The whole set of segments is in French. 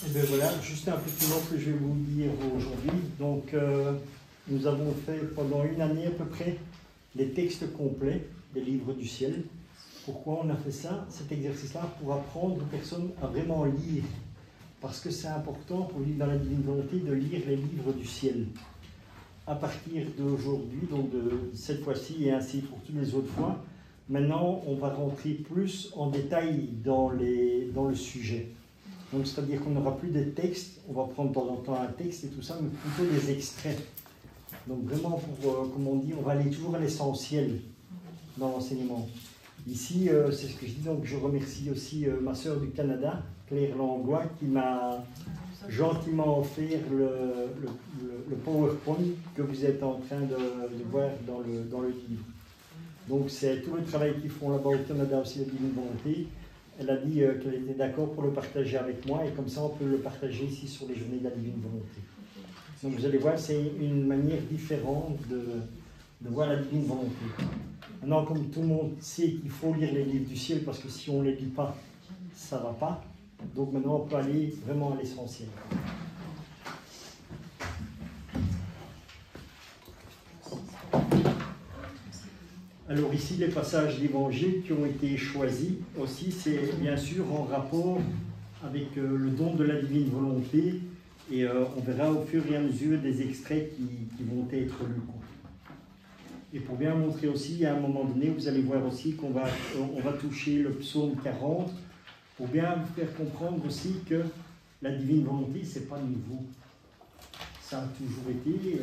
Et bien voilà, juste un petit mot que je vais vous dire aujourd'hui. Donc, nous avons fait pendant une année à peu près les textes complets des livres du ciel. Pourquoi on a fait ça, cet exercice-là? Pour apprendre aux personnes à vraiment lire. Parce que c'est important pour vivre dans la divine volonté de lire les livres du ciel. À partir d'aujourd'hui, donc de cette fois-ci et ainsi pour toutes les autres fois, maintenant on va rentrer plus en détail dans le sujet. Donc c'est-à-dire qu'on n'aura plus des textes, on va prendre de temps en temps un texte et tout ça, mais plutôt des extraits. Donc vraiment, comme on dit, on va aller toujours à l'essentiel dans l'enseignement. Ici, c'est ce que je dis, donc je remercie aussi ma sœur du Canada, Claire Langlois, qui m'a gentiment offert le PowerPoint que vous êtes en train de voir dans le livre. Donc c'est tout le travail qu'ils font là-bas au Canada aussi, la divine volonté. Elle a dit qu'elle était d'accord pour le partager avec moi et comme ça on peut le partager ici sur les journées de la divine volonté. Donc vous allez voir, c'est une manière différente de voir la divine volonté. Maintenant, comme tout le monde sait qu'il faut lire les livres du ciel parce que si on ne les lit pas, ça ne va pas. Donc maintenant on peut aller vraiment à l'essentiel. Alors ici, les passages d'évangile qui ont été choisis aussi, c'est bien sûr en rapport avec le don de la divine volonté et on verra au fur et à mesure des extraits qui vont être lus. Et pour bien montrer aussi, à un moment donné, vous allez voir aussi qu'on va toucher le psaume 40 pour bien vous faire comprendre aussi que la divine volonté, ce n'est pas nouveau. Ça a toujours été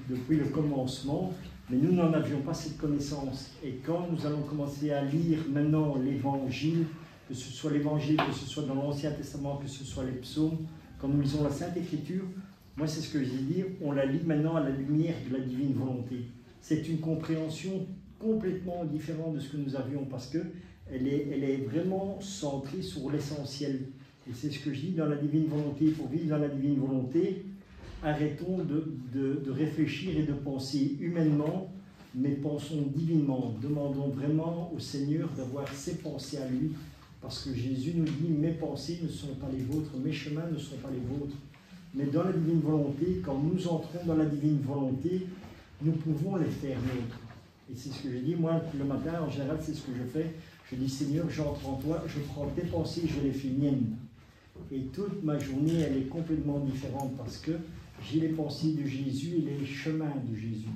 depuis le commencement. Mais nous n'en avions pas cette connaissance. Et quand nous allons commencer à lire maintenant l'Évangile, que ce soit l'Évangile, que ce soit dans l'Ancien Testament, que ce soit les psaumes, quand nous lisons la Sainte Écriture, moi c'est ce que je dis, on la lit maintenant à la lumière de la divine volonté. C'est une compréhension complètement différente de ce que nous avions parce qu'elle est vraiment centrée sur l'essentiel. Et c'est ce que je dis dans la divine volonté. Pour vivre dans la divine volonté, arrêtons de réfléchir et de penser humainement, mais pensons divinement. Demandons vraiment au Seigneur d'avoir ses pensées à lui, parce que Jésus nous dit « Mes pensées ne sont pas les vôtres, mes chemins ne sont pas les vôtres ». Mais dans la divine volonté, quand nous entrons dans la divine volonté, nous pouvons les faire nôtres. Et c'est ce que je dis, moi, le matin, en général, c'est ce que je fais. Je dis « Seigneur, j'entre en toi, je prends tes pensées, je les fais miennes ». Et toute ma journée, elle est complètement différente, parce que j'ai les pensées de Jésus et les chemins de Jésus.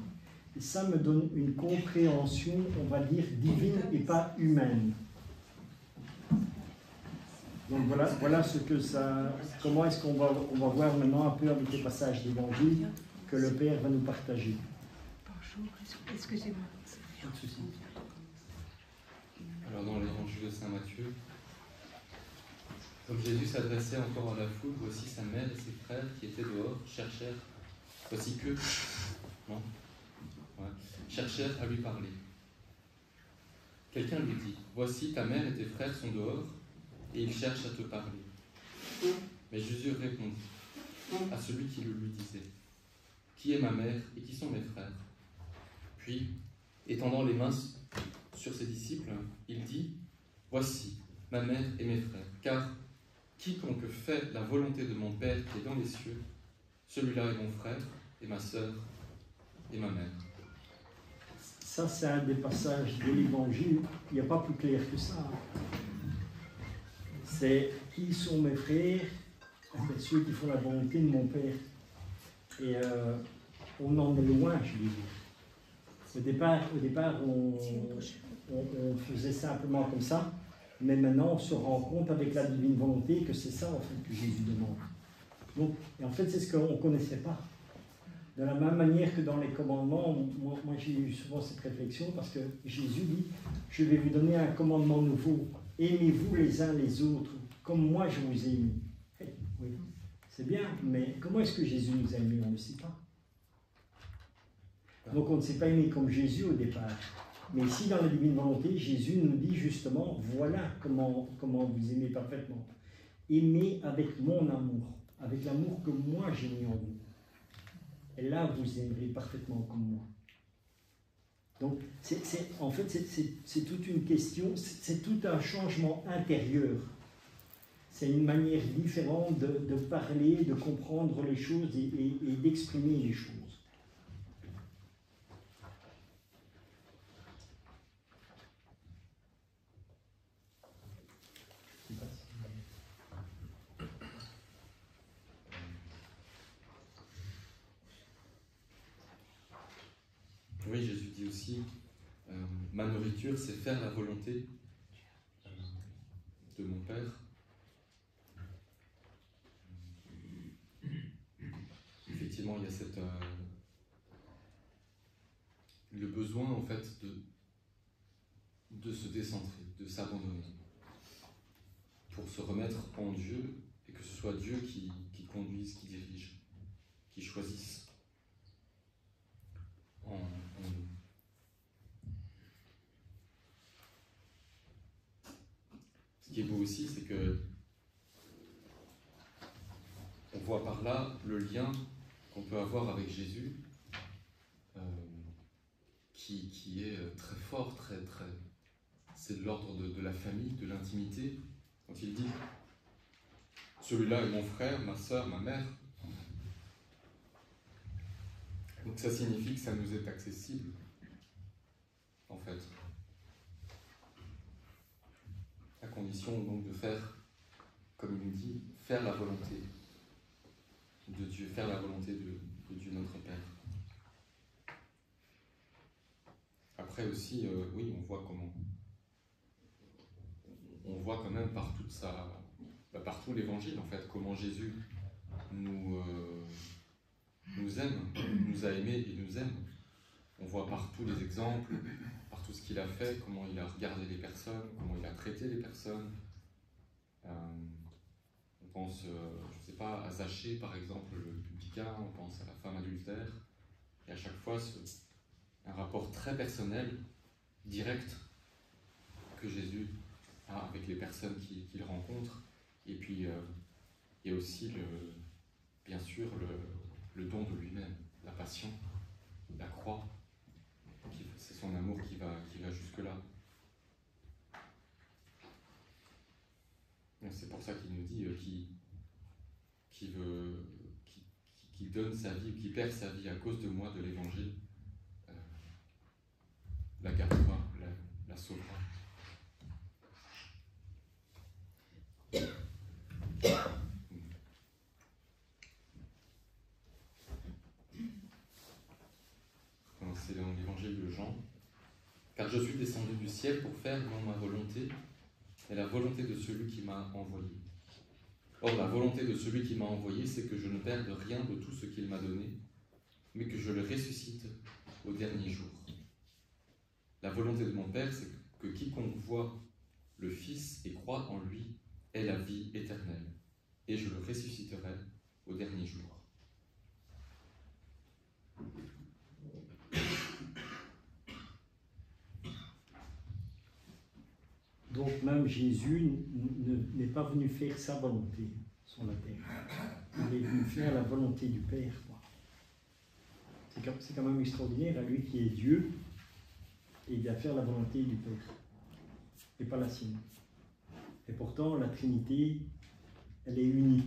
Et ça me donne une compréhension, on va dire, divine et pas humaine. Donc voilà ce que ça... Comment est-ce qu'on va voir maintenant un peu avec les passages d'Évangile que le Père va nous partager. Bonjour, excusez-moi. Pas de souci. Alors dans l'Évangile de Saint Matthieu, comme Jésus s'adressait encore à la foule, voici sa mère et ses frères qui étaient dehors, cherchèrent à lui parler. Quelqu'un lui dit, voici ta mère et tes frères sont dehors, et ils cherchent à te parler. Mais Jésus répondit à celui qui le lui disait, qui est ma mère et qui sont mes frères? Puis, étendant les mains sur ses disciples, il dit, voici ma mère et mes frères, car quiconque fait la volonté de mon Père qui est dans les cieux, celui-là est mon frère et ma sœur et ma mère. Ça, c'est un des passages de l'Évangile. Il n'y a pas plus clair que ça. C'est qui sont mes frères? C'est ceux qui font la volonté de mon Père. Et on en est loin, je veux dire. Au départ on faisait simplement comme ça. Mais maintenant, on se rend compte avec la divine volonté que c'est ça en fait que Jésus demande. Donc, et en fait, c'est ce qu'on ne connaissait pas. De la même manière que dans les commandements, moi j'ai eu souvent cette réflexion parce que Jésus dit « Je vais vous donner un commandement nouveau. Aimez-vous les uns les autres, comme moi je vous ai aimé. » Oui, c'est bien, mais comment est-ce que Jésus nous a aimés? On ne sait pas. Donc on ne s'est pas aimé comme Jésus au départ. Mais ici, dans la divine volonté, Jésus nous dit justement, voilà comment vous aimez parfaitement. Aimez avec mon amour, avec l'amour que moi j'ai mis en vous. Et là, vous aimerez parfaitement comme moi. Donc, en fait, c'est toute une question, c'est tout un changement intérieur. c'est une manière différente de parler, de comprendre les choses et d'exprimer les choses. Oui, Jésus dit aussi, ma nourriture, c'est faire la volonté de mon Père. Effectivement, il y a le besoin, en fait, de se décentrer, de s'abandonner, pour se remettre en Dieu, et que ce soit Dieu qui conduise, qui dirige, qui choisisse en nous. Ce qui est beau aussi, c'est que on voit par là le lien qu'on peut avoir avec Jésus, qui est très fort, c'est de l'ordre de la famille, de l'intimité. Quand il dit « Celui-là est mon frère, ma sœur, ma mère », donc ça signifie que ça nous est accessible, en fait. À condition donc de faire, comme il nous dit, faire la volonté de Dieu, faire la volonté de Dieu notre Père. Après aussi, oui, on voit quand même par tout l'évangile, en fait, comment Jésus nous aime, nous a aimés et nous aime. On voit par tous les exemples, par tout ce qu'il a fait, comment il a regardé les personnes, comment il a traité les personnes. On pense, je ne sais pas, à Zachée, par exemple, le publicain, on pense à la femme adultère, et à chaque fois, un rapport très personnel, direct, que Jésus a avec les personnes qu'il rencontre. Et puis, il y a aussi, bien sûr, le don de lui-même, la passion, la croix. C'est son amour qui va jusque-là. C'est pour ça qu'il nous dit qui donne sa vie, qui perd sa vie à cause de moi, de l'évangile, la gardera, la sauvera. C'est dans l'évangile de Jean. Car je suis descendu du ciel pour faire non ma volonté, mais la volonté de celui qui m'a envoyé. Or, la volonté de celui qui m'a envoyé, c'est que je ne perde rien de tout ce qu'il m'a donné, mais que je le ressuscite au dernier jour. La volonté de mon Père, c'est que quiconque voit le Fils et croit en lui ait la vie éternelle, et je le ressusciterai au dernier jour. Donc même Jésus n'est pas venu faire sa volonté sur la terre. Il est venu faire la volonté du Père. C'est quand même extraordinaire, à lui qui est Dieu, et il vient faire la volonté du Père, et pas la sienne. Et pourtant, la Trinité, elle est unie.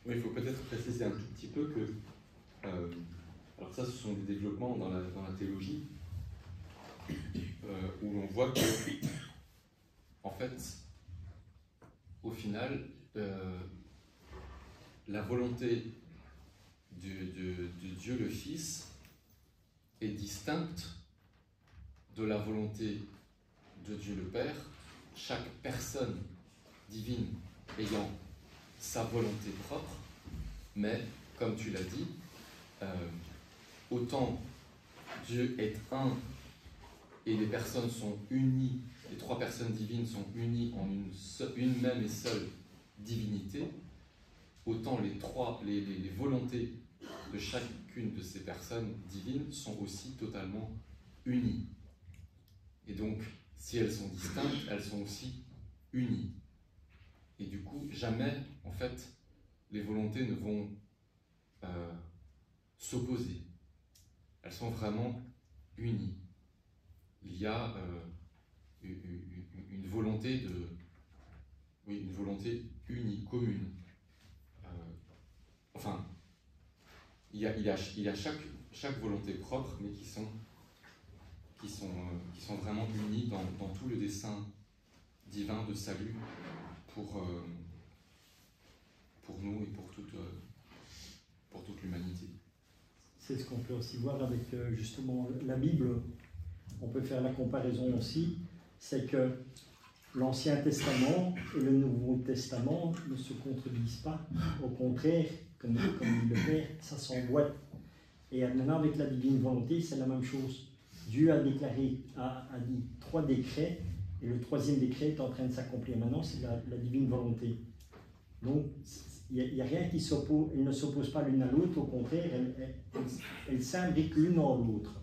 Oui, il faut peut-être préciser un tout petit peu que... alors ça, ce sont des développements dans la théologie, où l'on voit que, en fait, au final, la volonté de Dieu le Fils est distincte de la volonté de Dieu le Père, chaque personne divine ayant sa volonté propre, mais, comme tu l'as dit, autant Dieu est un et les personnes sont unies, les trois personnes divines sont unies en une même et seule divinité, autant les volontés de chacune de ces personnes divines sont aussi totalement unies. Et donc, si elles sont distinctes, elles sont aussi unies. Et du coup, jamais, en fait, les volontés ne vont s'opposer. Elles sont vraiment unies. Il y a une volonté une volonté unie, commune. Enfin, il y a chaque volonté propre, mais qui sont vraiment unies dans tout le dessein divin de salut pour nous et pour toute l'humanité. C'est ce qu'on peut aussi voir avec justement la Bible. On peut faire la comparaison aussi, c'est que l'Ancien Testament et le Nouveau Testament ne se contredisent pas. Au contraire, comme dit le Père, ça s'emboîte. Et maintenant, avec la divine volonté, c'est la même chose. Dieu a dit 3 décrets, et le 3e décret est en train de s'accomplir. Maintenant, c'est la divine volonté. Donc, il n'y a rien qui s'oppose, elles ne s'opposent pas l'une à l'autre, au contraire, elles s'imbriquent l'une en l'autre.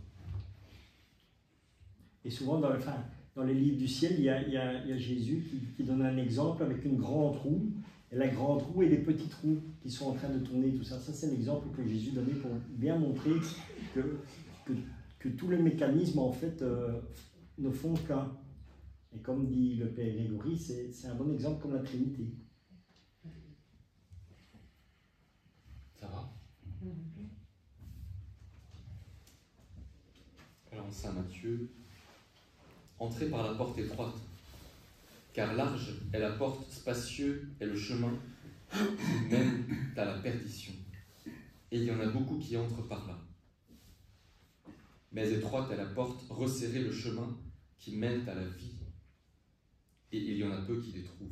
Et souvent, dans les livres du ciel, il y a Jésus qui donne un exemple avec une grande roue, et la grande roue et les petites roues qui sont en train de tourner, tout ça. Ça, c'est l'exemple que Jésus donnait pour bien montrer que tous les mécanismes, en fait, ne font qu'un. Et comme dit le Père Grégory, c'est un bon exemple comme la Trinité. Ça va? Alors en Saint Matthieu, entrez par la porte étroite, car large est la porte, spacieux est le chemin qui mène à la perdition. Et il y en a beaucoup qui entrent par là. Mais étroite est la porte, resserrez le chemin qui mène à la vie. Et il y en a peu qui les trouvent.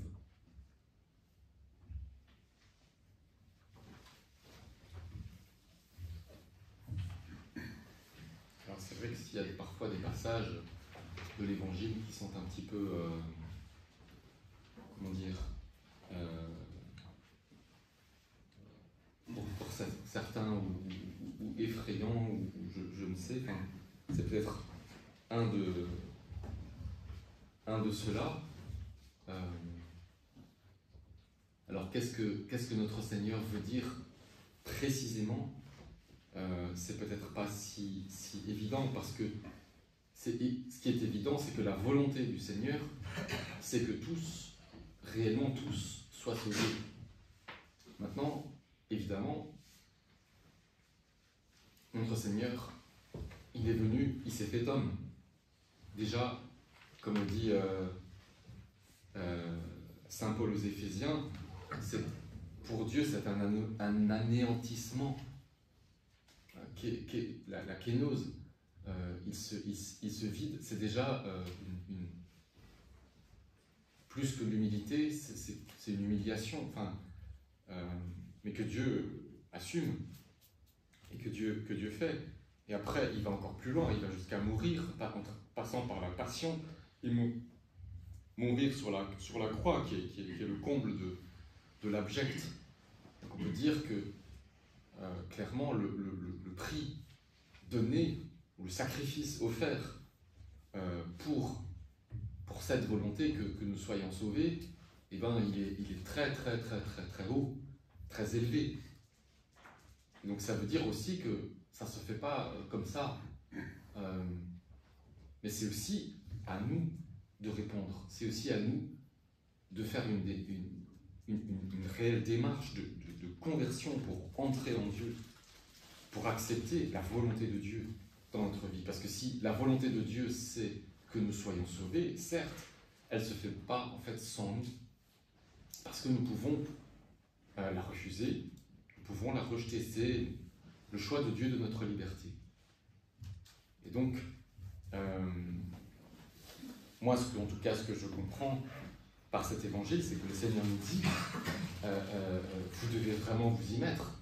Alors c'est vrai que s'il y a parfois des passages de l'Évangile qui sont un petit peu, comment dire, pour certains ou effrayants, ou je ne sais, enfin, c'est peut-être un de ceux-là. Alors qu'est-ce que notre Seigneur veut dire précisément? C'est peut-être pas si évident, parce que ce qui est évident, c'est que la volonté du Seigneur, c'est que tous, réellement tous, soient sauvés. Maintenant, évidemment, notre Seigneur, il est venu, il s'est fait homme. Déjà, comme dit Saint Paul aux Éphésiens, pour Dieu, c'est un anéantissement. La kénose, il se vide, c'est déjà plus que l'humilité, c'est une humiliation, enfin, mais que Dieu assume et que Dieu fait. Et après, il va encore plus loin, il va jusqu'à mourir, passant par la passion, et mourir sur la croix, qui est le comble de l'abject. Donc on peut dire que clairement, le prix donné, ou le sacrifice offert pour cette volonté que nous soyons sauvés, eh ben, il est très, très, très, très, très haut, très élevé. Donc ça veut dire aussi que ça ne se fait pas comme ça. Mais c'est aussi à nous de répondre. C'est aussi à nous de faire une réelle démarche de conversion pour entrer en Dieu, pour accepter la volonté de Dieu dans notre vie. Parce que si la volonté de Dieu, c'est que nous soyons sauvés, certes, elle ne se fait pas en fait sans nous. Parce que nous pouvons la refuser, nous pouvons la rejeter. C'est le choix de Dieu de notre liberté. Et donc, moi, en tout cas, ce que je comprends par cet évangile, c'est que le Seigneur nous dit vous devez vraiment vous y mettre.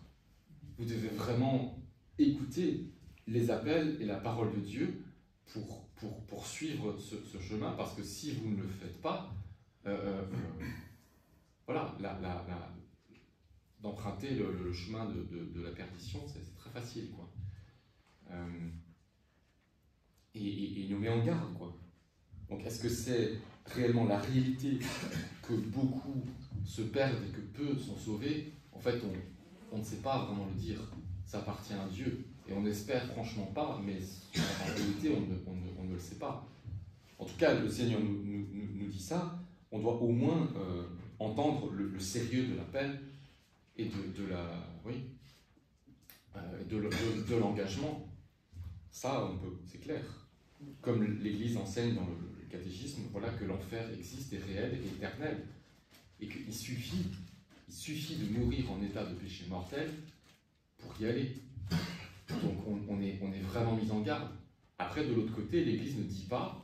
Vous devez vraiment écouter les appels et la parole de Dieu pour suivre ce chemin, parce que si vous ne le faites pas, voilà, d'emprunter le chemin de la perdition, c'est très facile, quoi. Et il nous met en garde, quoi. Donc est-ce que c'est réellement la réalité que beaucoup se perdent et que peu sont sauvés? En fait, on ne sait pas vraiment le dire. Ça appartient à Dieu. Et on espère franchement pas, mais en réalité, on ne le sait pas. En tout cas, le Seigneur nous dit ça, on doit au moins entendre le sérieux de l'appel et de l'engagement. Ça, on peut, c'est clair. Comme l'Église enseigne dans le catéchisme, voilà, que l'enfer existe, est réel et éternel. Et qu'il suffit de mourir en état de péché mortel pour y aller. Donc on est vraiment mis en garde. Après, de l'autre côté, l'Église ne dit pas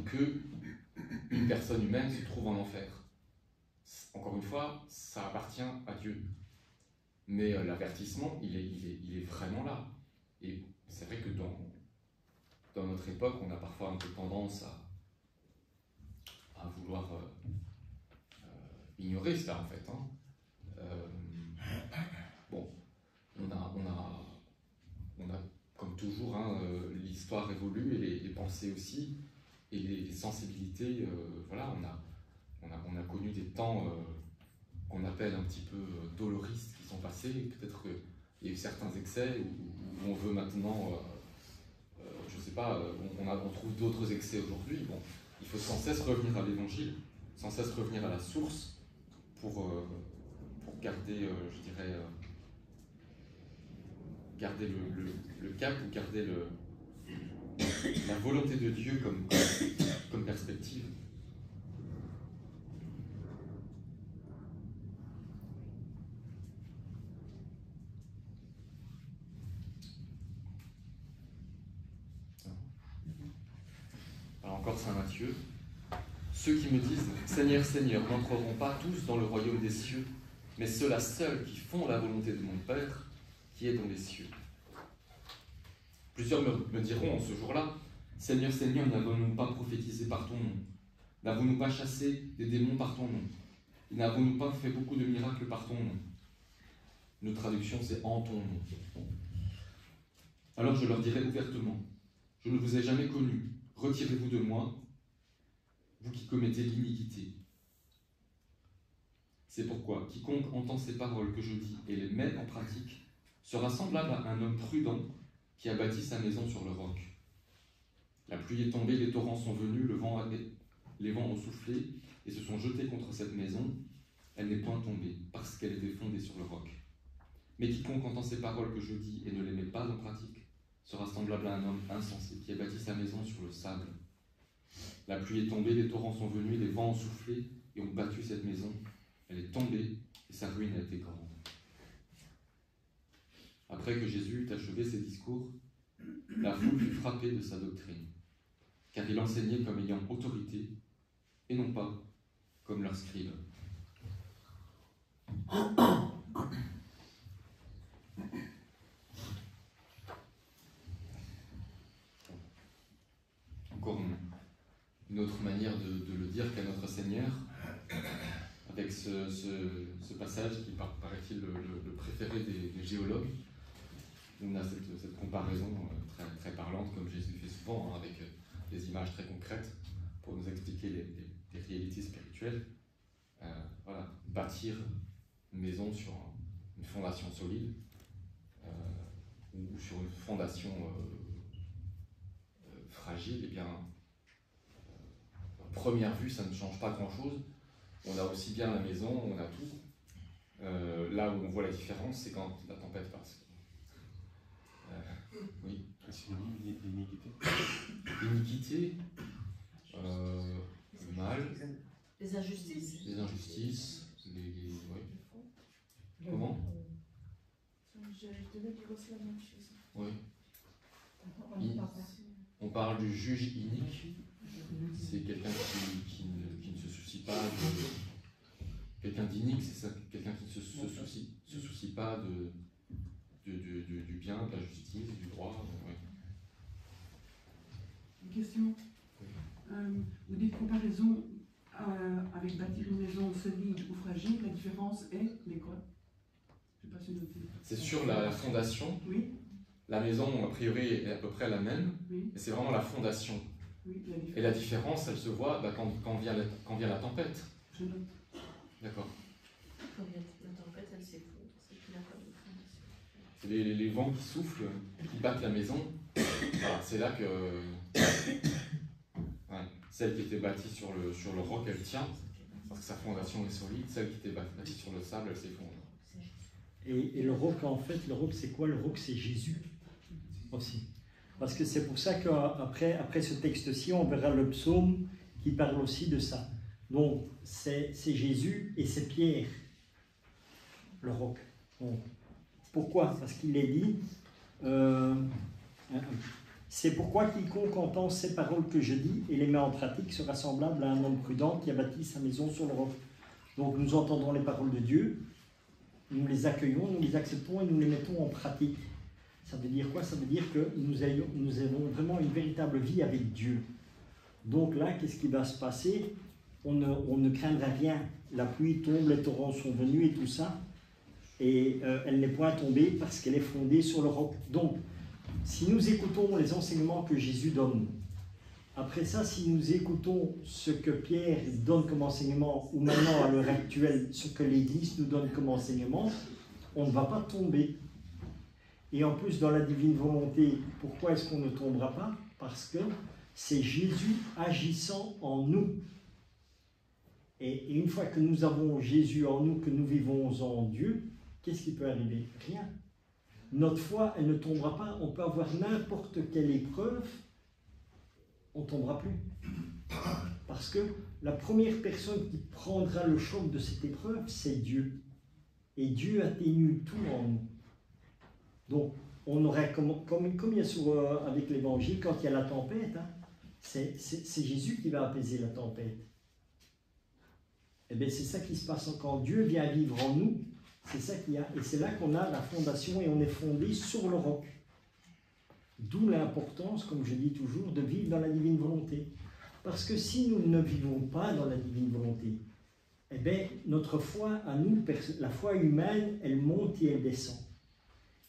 qu'une personne humaine se trouve en enfer. Encore une fois, ça appartient à Dieu. Mais l'avertissement, il est vraiment là. Et c'est vrai que dans notre époque, on a parfois un peu tendance à vouloir ignorer cela, en fait. Bon, on a comme toujours, l'histoire évolue et les pensées aussi, et les sensibilités, voilà, on a connu des temps qu'on appelle un petit peu doloristes qui sont passés. Peut-être qu'il y a eu certains excès où on veut maintenant, je ne sais pas, on trouve d'autres excès aujourd'hui. Bon, il faut sans cesse revenir à l'évangile, sans cesse revenir à la source pour garder, je dirais, garder le cap ou garder la volonté de Dieu comme perspective. Alors encore Saint Matthieu. Ceux qui me disent « Seigneur, Seigneur » n'entreront pas tous dans le royaume des cieux, mais ceux-là seuls qui font la volonté de mon Père qui est dans les cieux. Plusieurs me diront en ce jour-là « Seigneur, Seigneur, n'avons-nous pas prophétisé par ton nom? N'avons-nous pas chassé des démons par ton nom? N'avons-nous pas fait beaucoup de miracles par ton nom ?» Notre traduction, c'est « en ton nom ». Alors je leur dirai ouvertement « Je ne vous ai jamais connus, retirez-vous de moi, vous qui commettez l'iniquité. » C'est pourquoi quiconque entend ces paroles que je dis et les met en pratique sera semblable à un homme prudent qui a bâti sa maison sur le roc. La pluie est tombée, les torrents sont venus, les vents ont soufflé et se sont jetés contre cette maison. Elle n'est point tombée parce qu'elle était fondée sur le roc. Mais quiconque entend ces paroles que je dis et ne les met pas en pratique sera semblable à un homme insensé qui a bâti sa maison sur le sable. La pluie est tombée, les torrents sont venus, les vents ont soufflé et ont battu cette maison. Elle est tombée et sa ruine a été grande. Après que Jésus eut achevé ses discours, la foule fut frappée de sa doctrine, car il enseignait comme ayant autorité et non pas comme leurs scribes. Encore une autre manière de le dire qu'à notre Seigneur, avec ce passage qui paraît-il le préféré des géologues, où on a cette comparaison très, très parlante, comme Jésus fait souvent, avec des images très concrètes pour nous expliquer les réalités spirituelles. Voilà, bâtir une maison sur une fondation solide ou sur une fondation fragile, et bien, à première vue, ça ne change pas grand-chose. On a aussi bien la maison, on a tout. Là où on voit la différence, c'est quand la tempête passe. Oui. L'iniquité. L'iniquité, le mal, les injustices. les injustices, oui. Comment? Je devais dire aussi la même chose. Oui. On parle du juge inique. C'est quelqu'un qui ne se soucie pas de... Quelqu'un d'inique, c'est ça, quelqu'un qui ne se soucie pas du bien, de la justice, du droit. Ouais. Une question. Vous dites comparaison avec bâtir une maison solide ou fragile, la différence est quoi? Je n'ai pas su noter. C'est sur la fondation. Oui. La maison, a priori, est à peu près la même, Oui. et c'est vraiment la fondation. Oui, Et la différence, elle se voit quand vient la tempête. Je note. D'accord. Quand il y a la tempête, elle s'effondre, c'est qu'il n'y a pas de fondation. C'est les vents qui soufflent, qui battent la maison, Voilà, c'est là que celle qui était bâtie sur le roc, elle tient, parce que sa fondation est solide. Celle qui était bâtie sur le sable, elle s'effondre. Et le roc, en fait, le roc, c'est quoi? Le roc, c'est Jésus aussi. Parce que c'est pour ça qu'après ce texte-ci, on verra le psaume qui parle aussi de ça. Donc, c'est Jésus et c'est Pierre, le roc. Donc, pourquoi? Parce qu'il est dit, c'est pourquoi quiconque entend ces paroles que je dis et les met en pratique sera semblable à un homme prudent qui a bâti sa maison sur le roc. Donc, nous entendons les paroles de Dieu, nous les accueillons, nous les acceptons et nous les mettons en pratique. Ça veut dire quoi? Ça veut dire que nous avons vraiment une véritable vie avec Dieu. Donc là, qu'est-ce qui va se passer? On ne craindra rien. La pluie tombe, les torrents sont venus et tout ça. Et elle n'est point tombée parce qu'elle est fondée sur le roc. Donc, si nous écoutons les enseignements que Jésus donne, après ça, si nous écoutons ce que Pierre donne comme enseignement, ou maintenant à l'heure actuelle, ce que l'Église nous donne comme enseignement, on ne va pas tomber. Et en plus, dans la divine volonté, pourquoi est-ce qu'on ne tombera pas? Parce que c'est Jésus agissant en nous. Et une fois que nous avons Jésus en nous, que nous vivons en Dieu, qu'est-ce qui peut arriver? Rien. Notre foi, elle ne tombera pas. On peut avoir n'importe quelle épreuve, on ne tombera plus. Parce que la première personne qui prendra le choc de cette épreuve, c'est Dieu. Et Dieu atténue tout en nous. Donc, on aurait, comme il y a avec l'Évangile, quand il y a la tempête, hein, c'est Jésus qui va apaiser la tempête. Et bien, c'est ça qui se passe quand Dieu vient vivre en nous. C'est ça qu'il y a. Et c'est là qu'on a la fondation et on est fondé sur le roc. D'où l'importance, comme je dis toujours, de vivre dans la divine volonté. Parce que si nous ne vivons pas dans la divine volonté, eh bien, notre foi à nous, la foi humaine, elle monte et elle descend.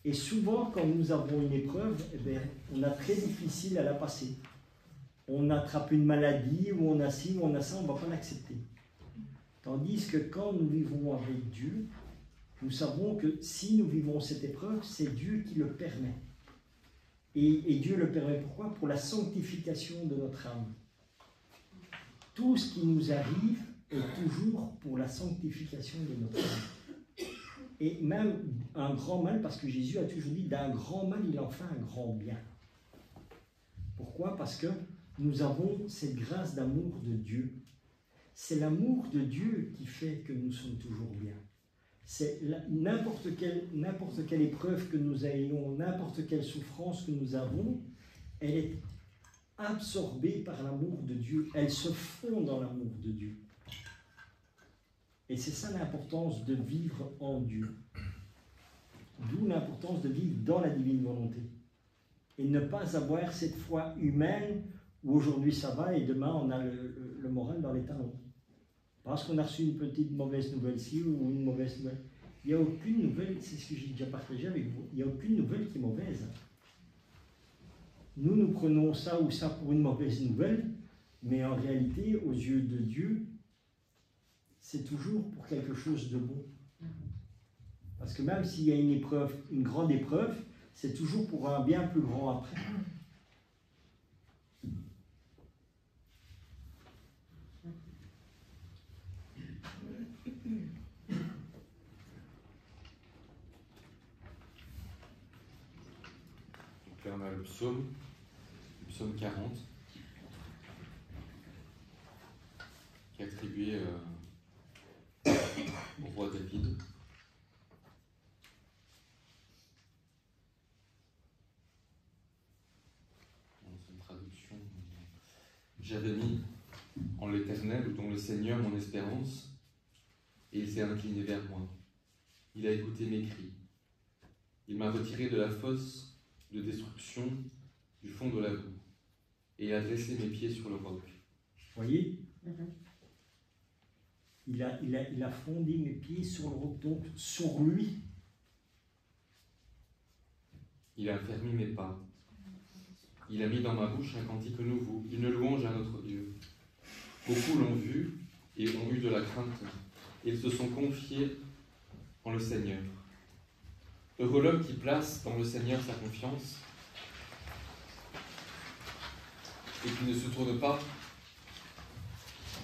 Et souvent, quand nous avons une épreuve, eh bien, on a très difficile à la passer. On attrape une maladie, ou on a ci, ou on a ça, on ne va pas l'accepter. Tandis que quand nous vivons avec Dieu, nous savons que si nous vivons cette épreuve, c'est Dieu qui le permet. Et Dieu le permet pourquoi? Pour la sanctification de notre âme. Tout ce qui nous arrive est toujours pour la sanctification de notre âme. Et même un grand mal, parce que Jésus a toujours dit, d'un grand mal, il en fait un grand bien. Pourquoi? Parce que nous avons cette grâce d'amour de Dieu. C'est l'amour de Dieu qui fait que nous sommes toujours bien. C'est n'importe quelle épreuve que nous ayons, n'importe quelle souffrance que nous avons, elle est absorbée par l'amour de Dieu. Elle se fond dans l'amour de Dieu. Et c'est ça l'importance de vivre en Dieu. D'où l'importance de vivre dans la divine volonté. Et ne pas avoir cette foi humaine où aujourd'hui ça va et demain on a le moral dans les talons. Parce qu'on a reçu une petite mauvaise nouvelle-ci ou une mauvaise nouvelle. Il n'y a aucune nouvelle, c'est ce que j'ai déjà partagé avec vous, il n'y a aucune nouvelle qui est mauvaise. Nous prenons ça ou ça pour une mauvaise nouvelle, mais en réalité, aux yeux de Dieu, c'est toujours pour quelque chose de bon. Parce que même s'il y a une épreuve, une grande épreuve, c'est toujours pour un bien plus grand après. Donc là, on a le psaume 40, qui est attribué au roi David. C'est une traduction. J'avais mis en l'Éternel, ou dans le Seigneur, mon espérance, et il s'est incliné vers moi. Il a écouté mes cris. Il m'a retiré de la fosse de destruction, du fond de la boue, et il a dressé mes pieds sur le roc. Vous voyez? Il a fondé mes pieds sur le roc, donc sur lui. Il a fermé mes pas. Il a mis dans ma bouche un cantique nouveau, une louange à notre Dieu. Beaucoup l'ont vu et ont eu de la crainte. Ils se sont confiés en le Seigneur. Heureux l'homme qui place dans le Seigneur sa confiance. et qui ne se tourne pas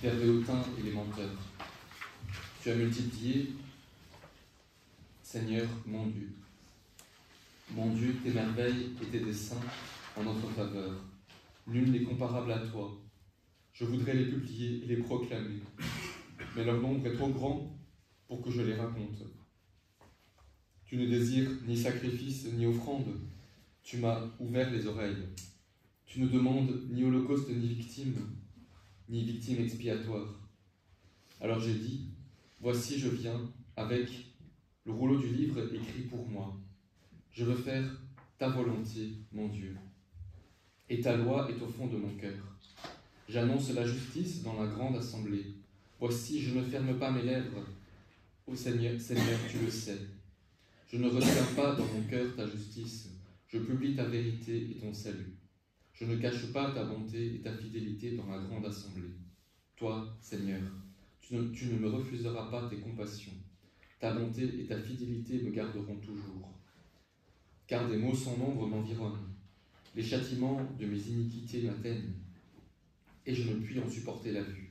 vers les hautains et les menteurs. Tu as multiplié, Seigneur, mon Dieu, tes merveilles et tes desseins en notre faveur. Nul n'est comparable à toi. Je voudrais les publier et les proclamer, mais leur nombre est trop grand pour que je les raconte. Tu ne désires ni sacrifice ni offrande. Tu m'as ouvert les oreilles. Tu ne demandes ni holocauste ni victime expiatoire. Alors j'ai dit, voici je viens avec le rouleau du livre écrit pour moi. Je veux faire ta volonté, mon Dieu. Et ta loi est au fond de mon cœur. J'annonce la justice dans la grande assemblée. Voici, je ne ferme pas mes lèvres. Ô Seigneur, Seigneur, tu le sais. Je ne retiens pas dans mon cœur ta justice. Je publie ta vérité et ton salut. Je ne cache pas ta bonté et ta fidélité dans la grande assemblée. Toi, Seigneur, tu ne me refuseras pas tes compassions. Ta bonté et ta fidélité me garderont toujours. Car des maux sans nombre m'environnent. Les châtiments de mes iniquités m'atteignent. Et je ne puis en supporter la vue.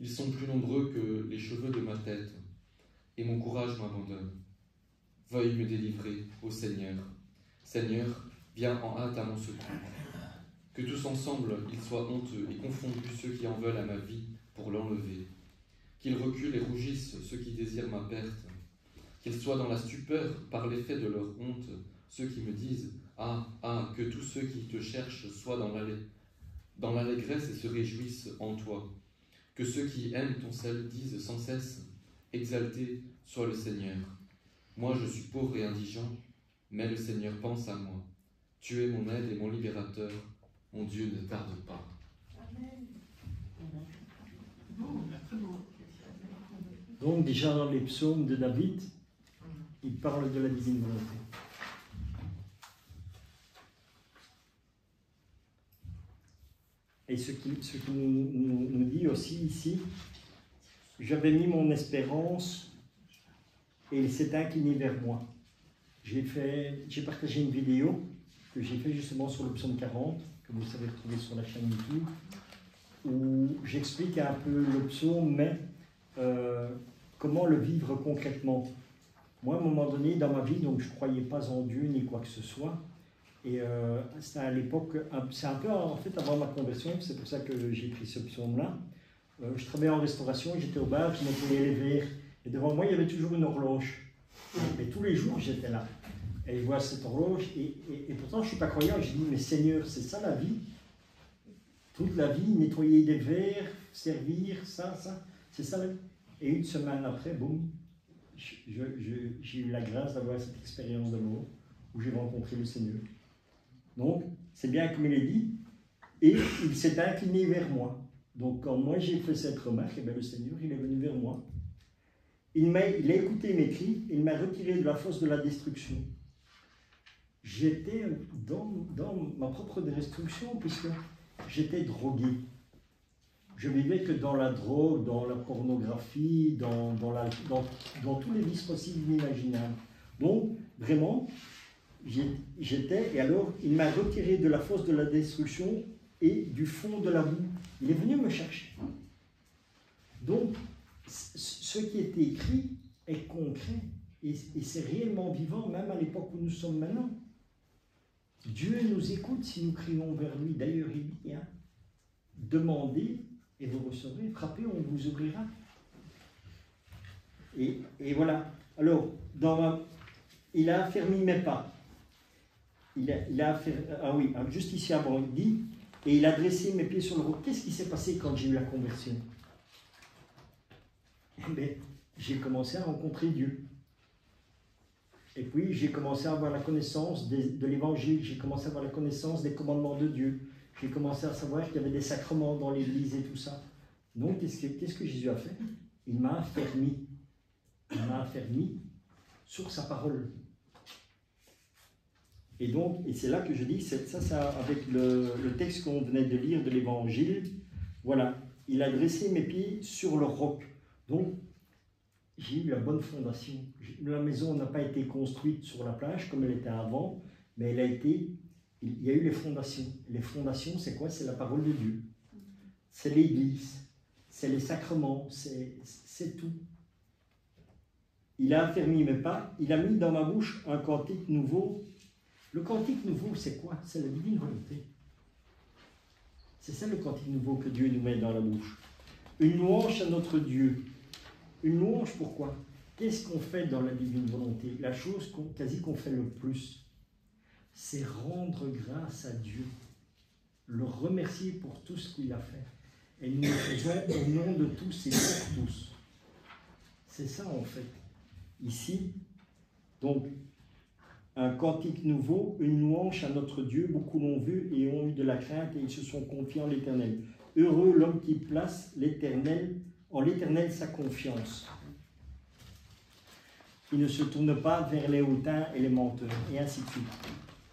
Ils sont plus nombreux que les cheveux de ma tête, et mon courage m'abandonne. Veuille me délivrer, ô Seigneur. Seigneur, viens en hâte à mon secours. Que tous ensemble, ils soient honteux et confondus ceux qui en veulent à ma vie pour l'enlever. Qu'ils reculent et rougissent ceux qui désirent ma perte. Qu'ils soient dans la stupeur par l'effet de leur honte, ceux qui me disent « Ah, ah, que tous ceux qui te cherchent soient dans l'allégresse et se réjouissent en toi. Que ceux qui aiment ton salut disent sans cesse « Exalté soit le Seigneur. Moi je suis pauvre et indigent, mais le Seigneur pense à moi. Tu es mon aide et mon libérateur. Mon Dieu ne tarde pas. » Amen. Donc déjà dans les psaumes de David, il parle de la divine volonté. Et ce qui nous dit aussi ici, j'avais mis mon espérance et il s'est incliné vers moi. J'ai partagé une vidéo que j'ai fait justement sur le psaume 40, que vous savez retrouver sur la chaîne YouTube, où j'explique un peu le psaume, mais comment le vivre concrètement. Moi, à un moment donné, dans ma vie, donc je ne croyais pas en Dieu ni quoi que ce soit. Et c'était à l'époque, c'est un peu en fait avant ma conversion, c'est pour ça que j'ai pris ce psaume-là. Je travaillais en restauration, j'étais au bar, je nettoyais les verres. Et devant moi, il y avait toujours une horloge. Et tous les jours, j'étais là. Et je vois cette horloge, et pourtant, je ne suis pas croyant. Je dis, mais Seigneur, c'est ça la vie? Toute la vie, nettoyer des verres, servir, ça, c'est ça la vie. Et une semaine après, boum, j'ai eu la grâce d'avoir cette expérience d'amour où j'ai rencontré le Seigneur. Donc, c'est bien comme il est dit, et il s'est incliné vers moi. Donc, quand moi j'ai fait cette remarque, le Seigneur, il est venu vers moi. Il a écouté mes cris, il m'a retiré de la fosse de la destruction. J'étais dans ma propre destruction, puisque j'étais drogué. Je vivais que dans la drogue, dans la pornographie, dans tous les vices possibles et imaginables. Donc, vraiment, j'étais, et alors, il m'a retiré de la fosse de la destruction et du fond de la boue. Il est venu me chercher. Donc, ce qui était écrit est concret, et c'est réellement vivant, même à l'époque où nous sommes maintenant. Dieu nous écoute si nous crions vers lui. D'ailleurs, il dit, hein, demandez et vous recevrez, frappez, on vous ouvrira. Et voilà. Alors, il a affermi mes pas. Juste ici avant, il dit, et il a dressé mes pieds sur le roc. Qu'est-ce qui s'est passé quand j'ai eu la conversion? Eh bien, j'ai commencé à rencontrer Dieu. Et puis, j'ai commencé à avoir la connaissance de l'Évangile, j'ai commencé à avoir la connaissance des commandements de Dieu. J'ai commencé à savoir qu'il y avait des sacrements dans l'Église et tout ça. Donc, qu'est-ce que Jésus a fait? Il m'a affermi. Il m'a affermi sur sa parole. Et donc, et c'est là que je dis, ça avec le texte qu'on venait de lire de l'Évangile, voilà, il a dressé mes pieds sur le roc. Donc, j'ai eu la bonne fondation. La maison n'a pas été construite sur la plage comme elle était avant, mais elle a été il y a eu les fondations. Les fondations, c'est quoi? C'est la parole de Dieu. C'est l'Église. C'est les sacrements. C'est tout. Il a affermi mes pas. Il a mis dans ma bouche un cantique nouveau. Le cantique nouveau, c'est quoi? C'est la divine volonté. C'est ça le cantique nouveau que Dieu nous met dans la bouche. Une louange à notre Dieu. Une louange, pourquoi? Qu'est-ce qu'on fait dans la divine volonté? La chose quasi qu'on fait le plus, c'est rendre grâce à Dieu, le remercier pour tout ce qu'il a fait. Et nous le faisons au nom de tous et pour tous. C'est ça en fait. Ici, donc, un cantique nouveau, une louange à notre Dieu. Beaucoup l'ont vu et ont eu de la crainte et ils se sont confiés en l'Éternel. Heureux l'homme qui place l'Éternel, en l'Éternel sa confiance. Il ne se tourne pas vers les hautains et les menteurs, et ainsi de suite.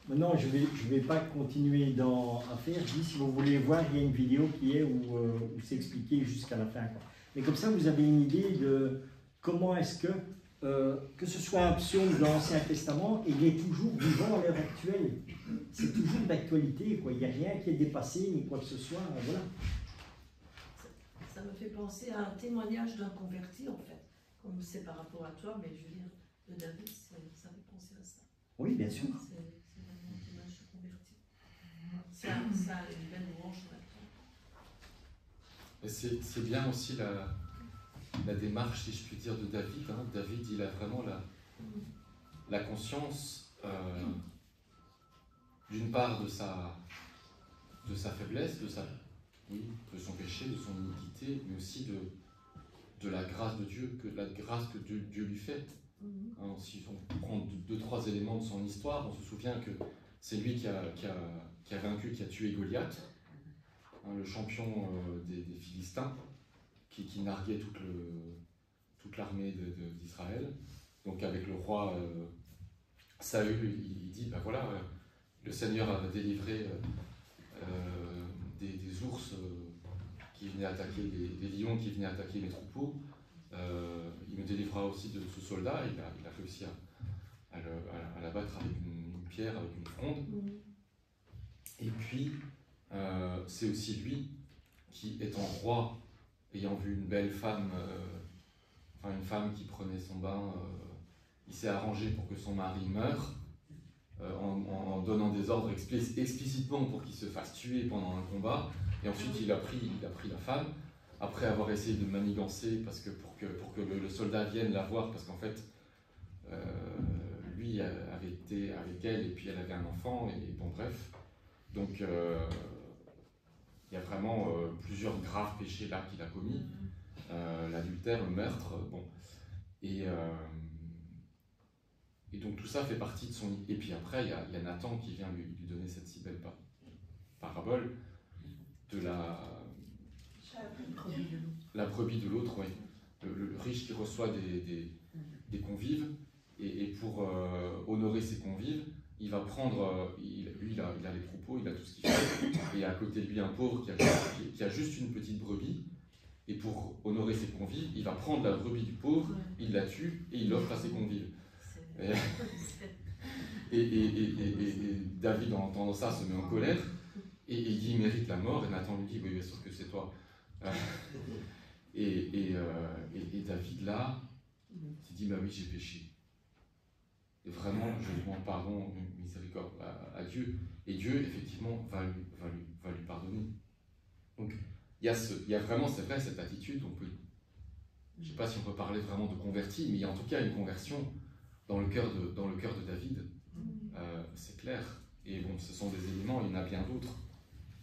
Maintenant, je vais pas continuer à faire. Je dis, si vous voulez voir, il y a une vidéo qui est où c'est expliqué jusqu'à la fin, quoi. Mais comme ça, vous avez une idée de comment est-ce que ce soit un psaume de l'Ancien Testament, il est toujours vivant à l'heure actuelle. C'est toujours d'actualité, quoi. Il n'y a rien qui est dépassé, ni quoi que ce soit. Voilà. Ça me fait penser à un témoignage d'un converti, en fait. Comme c'est par rapport à toi, mais je veux dire, de David, ça me fait penser à ça. Oui, bien sûr. C'est vraiment un témoignage de converti. Ça a une belle louange maintenant. C'est bien aussi la démarche, si je puis dire, de David. Hein. David, il a vraiment la conscience, d'une part, de sa faiblesse, de son péché, de son iniquité, mais aussi de la grâce de Dieu, la grâce que Dieu lui fait. Hein, si on prend 2-3 éléments de son histoire, on se souvient que c'est lui qui a vaincu, qui a tué Goliath, hein, le champion des Philistins, qui narguait toute l'armée d'Israël. Donc avec le roi Saül, il dit, ben voilà, le Seigneur a délivré des ours qui venaient attaquer, des lions qui venaient attaquer les troupeaux. Il me délivrera aussi de ce soldat. Il a réussi à l'abattre avec une pierre, avec une fronde. Et puis, c'est aussi lui qui, étant roi, ayant vu une belle femme, une femme qui prenait son bain, il s'est arrangé pour que son mari meure, en donnant des ordres explicitement pour qu'il se fasse tuer pendant un combat. Et ensuite, il a pris la femme, après avoir essayé de manigancer pour que le soldat vienne la voir, parce qu'en fait, lui avait été avec elle, et puis elle avait un enfant, et bon, bref. Donc, il y a vraiment plusieurs graves péchés là qu'il a commis. L'adultère, le meurtre, bon. Et donc tout ça fait partie de son... Et puis après, il y a Nathan qui vient lui donner cette si belle parabole de la brebis de l'autre, oui. Le riche qui reçoit des convives, et pour honorer ses convives, il va prendre... lui, il a les troupeaux, il a tout ce qu'il faut, et à côté de lui, un pauvre qui a juste une petite brebis, et pour honorer ses convives, il va prendre la brebis du pauvre, il la tue, et il l'offre à ses convives. Et David, en entendant ça, se met en colère, et il dit, il mérite la mort, et Nathan lui dit, oui, bien sûr que c'est toi. Et David, là, s'est dit, bah oui, j'ai péché. Et vraiment, je demande pardon, miséricorde à Dieu. Et Dieu, effectivement, va lui pardonner. Donc, il y a vraiment, c'est vrai, cette attitude. Je ne sais pas si on peut parler vraiment de converti, mais il y a en tout cas une conversion dans le cœur de David. C'est clair. Et bon, ce sont des éléments, il y en a bien d'autres.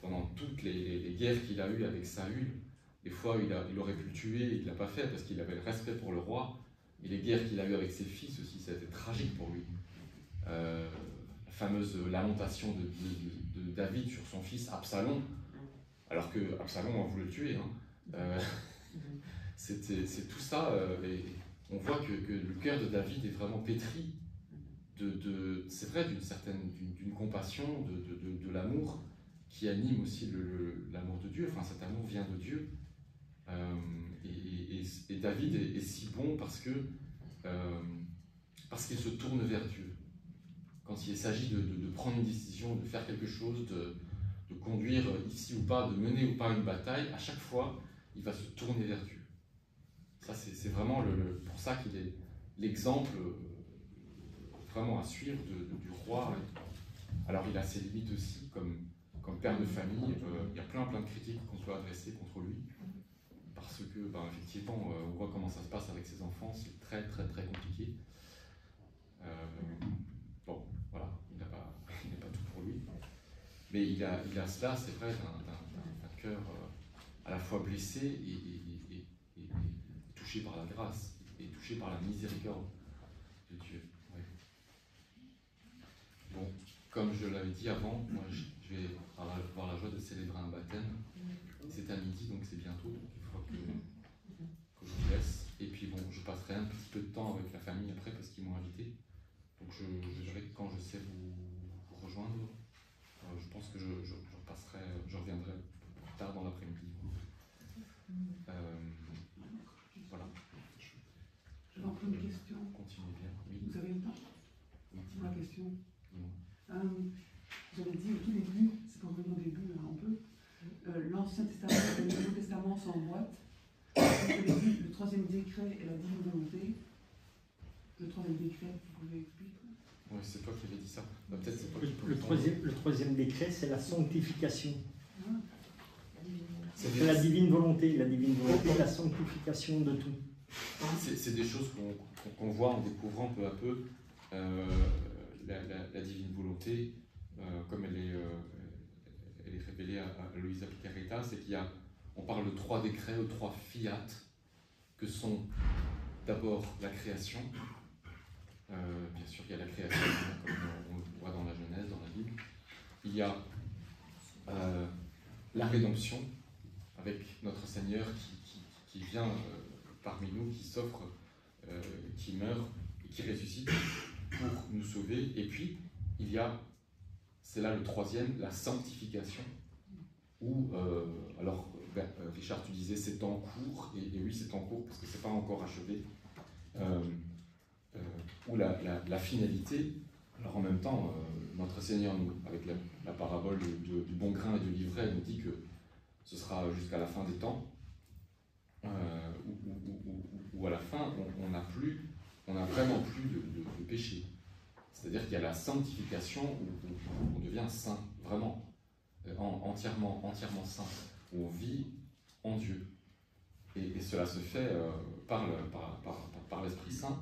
Pendant toutes les guerres qu'il a eues avec Saül, des fois, il aurait pu le tuer, il ne l'a pas fait parce qu'il avait le respect pour le roi. Et les guerres qu'il a eues avec ses fils aussi, ça a été tragique pour lui. La fameuse lamentation de David sur son fils Absalom, alors que Absalom a voulu le tuer. Hein. C'est tout ça, et on voit que le cœur de David est vraiment pétri c'est vrai, d'une compassion, de l'amour qui anime aussi l'amour de Dieu. Enfin, cet amour vient de Dieu. Et David est si bon parce qu'il se tourne vers Dieu. quand il s'agit de prendre une décision, de faire quelque chose, de conduire ici ou pas, de mener ou pas une bataille, à chaque fois, il va se tourner vers Dieu. Ça, c'est vraiment pour ça qu'il est l'exemple vraiment à suivre du roi. Alors, il a ses limites aussi, comme père de famille. Il y a plein de critiques qu'on peut adresser contre lui, parce que, effectivement, on voit comment ça se passe avec ses enfants, c'est très compliqué. Bon, voilà, il n'a pas tout pour lui. Mais il a cela, c'est vrai, d'un cœur à la fois blessé et touché par la grâce, et touché par la miséricorde de Dieu. Ouais. Bon, comme je l'avais dit avant, moi je vais avoir la joie de célébrer un baptême. C'est à midi, donc c'est bientôt, donc il faudra que je vous laisse. Et puis bon, je passerai un petit peu de temps avec la famille après, parce qu'ils m'ont invité. Donc je verrai quand je sais vous rejoindre. Je pense que je reviendrai plus tard dans l'après-midi. Voilà. Je vais en prendre une question. Continuez bien. Oui. Vous avez le temps pour la question? Oui. J'avais dit au tout début, c'est pour revenir au début un peu, l'Ancien Testament et le Nouveau Testament s'emboîtent. Vous avez dit le troisième décret et la divine volonté. Le troisième décret, vous pouvez expliquer? Oui, c'est toi qui avais dit ça. Peut-être c'est toi qui peux Le troisième décret, c'est la sanctification. C'est C'est la divine volonté, la sanctification de tout. C'est des choses qu'on voit en découvrant peu à peu la divine volonté, comme elle est révélée à Luisa Picaretta, c'est on parle de 3 décrets ou 3 fiat, que sont d'abord la création. Bien sûr, il y a la création, comme on le voit dans la Genèse, dans la Bible. Il y a la rédemption, avec notre Seigneur qui vient parmi nous, qui s'offre, qui meurt et qui ressuscite pour nous sauver. Et puis, il y a, c'est là le troisième, la sanctification, où, alors, Richard, tu disais c'est en cours, et oui, c'est en cours parce que c'est pas encore achevé. Où la finalité, alors en même temps, notre Seigneur, avec la parabole du bon grain et de l'ivraie, nous dit que ce sera jusqu'à la fin des temps, où à la fin, on n'a vraiment plus de péché. C'est-à-dire qu'il y a la sanctification où on devient saint, vraiment, entièrement saint, où on vit en Dieu. Et cela se fait par l'Esprit Saint.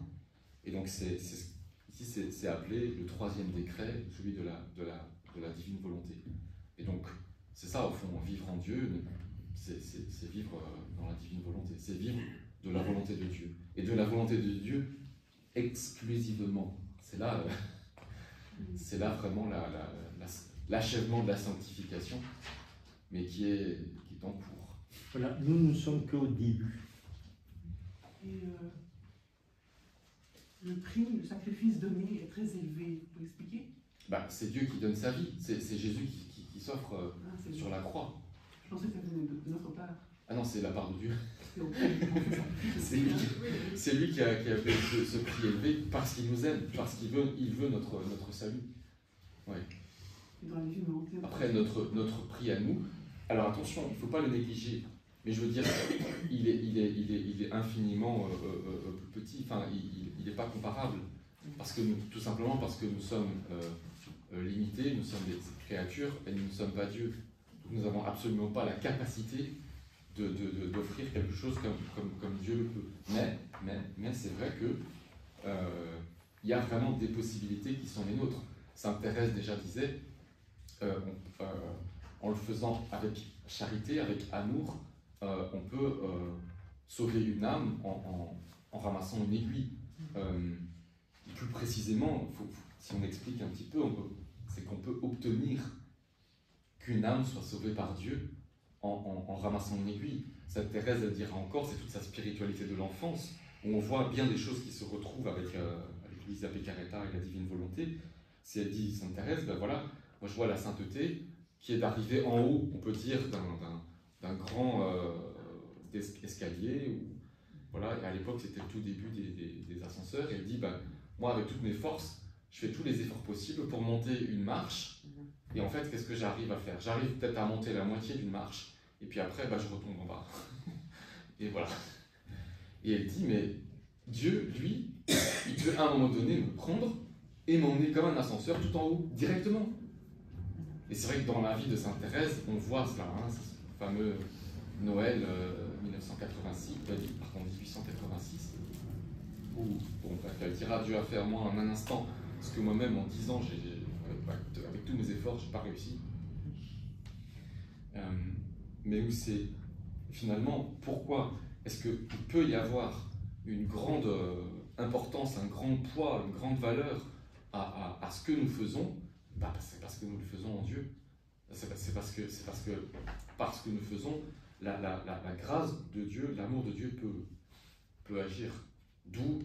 Et donc ici c'est appelé le troisième décret, celui de la divine volonté. Et donc c'est ça au fond, vivre en Dieu, c'est vivre dans la divine volonté, c'est vivre de la volonté de Dieu. Et de la volonté de Dieu exclusivement. C'est là vraiment l'achèvement de la sanctification, mais qui est en cours. Voilà, nous ne sommes qu'au début. Et le prix, le sacrifice donné est très élevé. Vous pouvez expliquer? C'est Dieu qui donne sa vie. C'est Jésus qui s'offre sur la croix. Je pensais que ça venait de notre part. Ah non, c'est la part de Dieu. C'est C'est lui qui a fait ce prix élevé parce qu'il nous aime, parce qu'il veut notre salut. Ouais. dans la divine volonté. Après, notre prix à nous, alors attention, il ne faut pas le négliger. Mais je veux dire, il est infiniment plus petit, enfin, il n'est pas comparable. Parce que tout simplement parce que nous sommes limités, nous sommes des créatures et nous ne sommes pas Dieu. Nous n'avons absolument pas la capacité d'offrir quelque chose comme Dieu le peut. Mais c'est vrai que il y a vraiment des possibilités qui sont les nôtres. Sainte Thérèse déjà disait, en le faisant avec charité, avec amour, on peut sauver une âme en ramassant une aiguille. Plus précisément, si on explique un petit peu, c'est qu'on peut obtenir qu'une âme soit sauvée par Dieu en ramassant une aiguille. Sainte Thérèse, elle dira encore, c'est toute sa spiritualité de l'enfance, où on voit bien des choses qui se retrouvent avec Luisa Picaretta et la divine volonté. Si elle dit, Sainte Thérèse, ben voilà, moi je vois la sainteté qui est d'arriver en haut, on peut dire, d'un grand escalier. Voilà, et à l'époque, c'était le tout début des ascenseurs, et elle dit, ben, moi, avec toutes mes forces, je fais tous les efforts possibles pour monter une marche, et en fait, qu'est-ce que j'arrive à faire? J'arrive peut-être à monter la moitié d'une marche, et puis après, bah, je retombe en bas. Et voilà. Et elle dit, mais Dieu, lui, il peut à un moment donné me prendre et m'emmener comme un ascenseur tout en haut, directement. Et c'est vrai que dans la vie de Sainte Thérèse, on voit cela, hein, ce fameux Noël 1886, où bon, elle dira Dieu a fait à moi en un instant, ce que moi-même en 10 ans, avec tous mes efforts, je n'ai pas réussi. Mais où c'est finalement, pourquoi est-ce qu'il peut y avoir une grande importance, un grand poids, une grande valeur à ce que nous faisons? Bah, c'est parce que nous le faisons en Dieu. C'est parce que nous faisons, la grâce de Dieu, l'amour de Dieu peut agir. D'où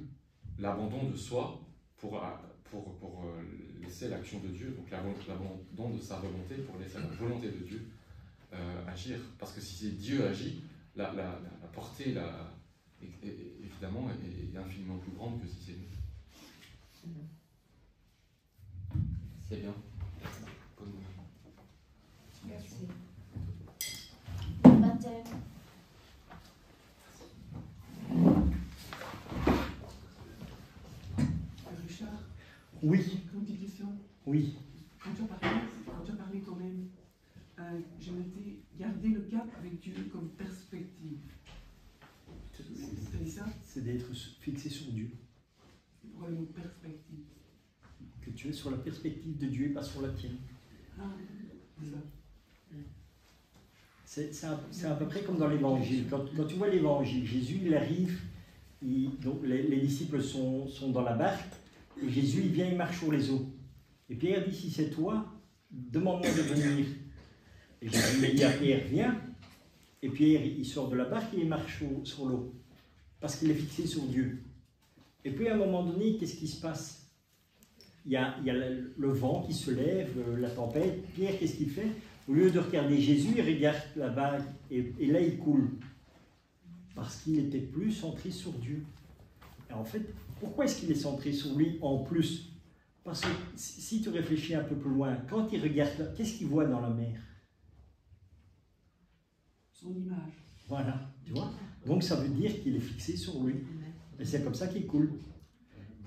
l'abandon de soi pour laisser l'action de Dieu, donc l'abandon de sa volonté pour laisser la volonté de Dieu agir. Parce que si Dieu agit, la portée, évidemment, est infiniment plus grande que si c'est nous. C'est bien. Merci. Baptême. Richard, Oui, une petite question. oui. Quand tu as parlé quand même, j'ai noté garder le cap avec Dieu comme perspective. Tu as dit ça? C'est d'être fixé sur Dieu. Pourquoi le mot perspective? Que tu es sur la perspective de Dieu et pas sur la tienne. Ah, c'est ça. C'est à peu près comme dans l'évangile. Quand tu vois l'évangile, Jésus il arrive, donc les disciples sont dans la barque, et Jésus il vient, il marche sur les eaux. Et Pierre dit, si c'est toi, demande-moi de venir. Et Jésus il dit à Pierre, viens. Et Pierre il sort de la barque et il marche sur l'eau. Parce qu'il est fixé sur Dieu. Et puis à un moment donné, qu'est-ce qui se passe? Il y a le vent qui se lève, la tempête. Pierre, qu'est-ce qu'il fait? Au lieu de regarder Jésus, il regarde la vague et là il coule. Parce qu'il était plus centré sur Dieu. Et en fait, pourquoi est-ce qu'il est centré sur lui en plus? Parce que si tu réfléchis un peu plus loin, quand il regarde, qu'est-ce qu'il voit dans la mer? Son image. Voilà, tu vois? Donc ça veut dire qu'il est fixé sur lui. Et c'est comme ça qu'il coule.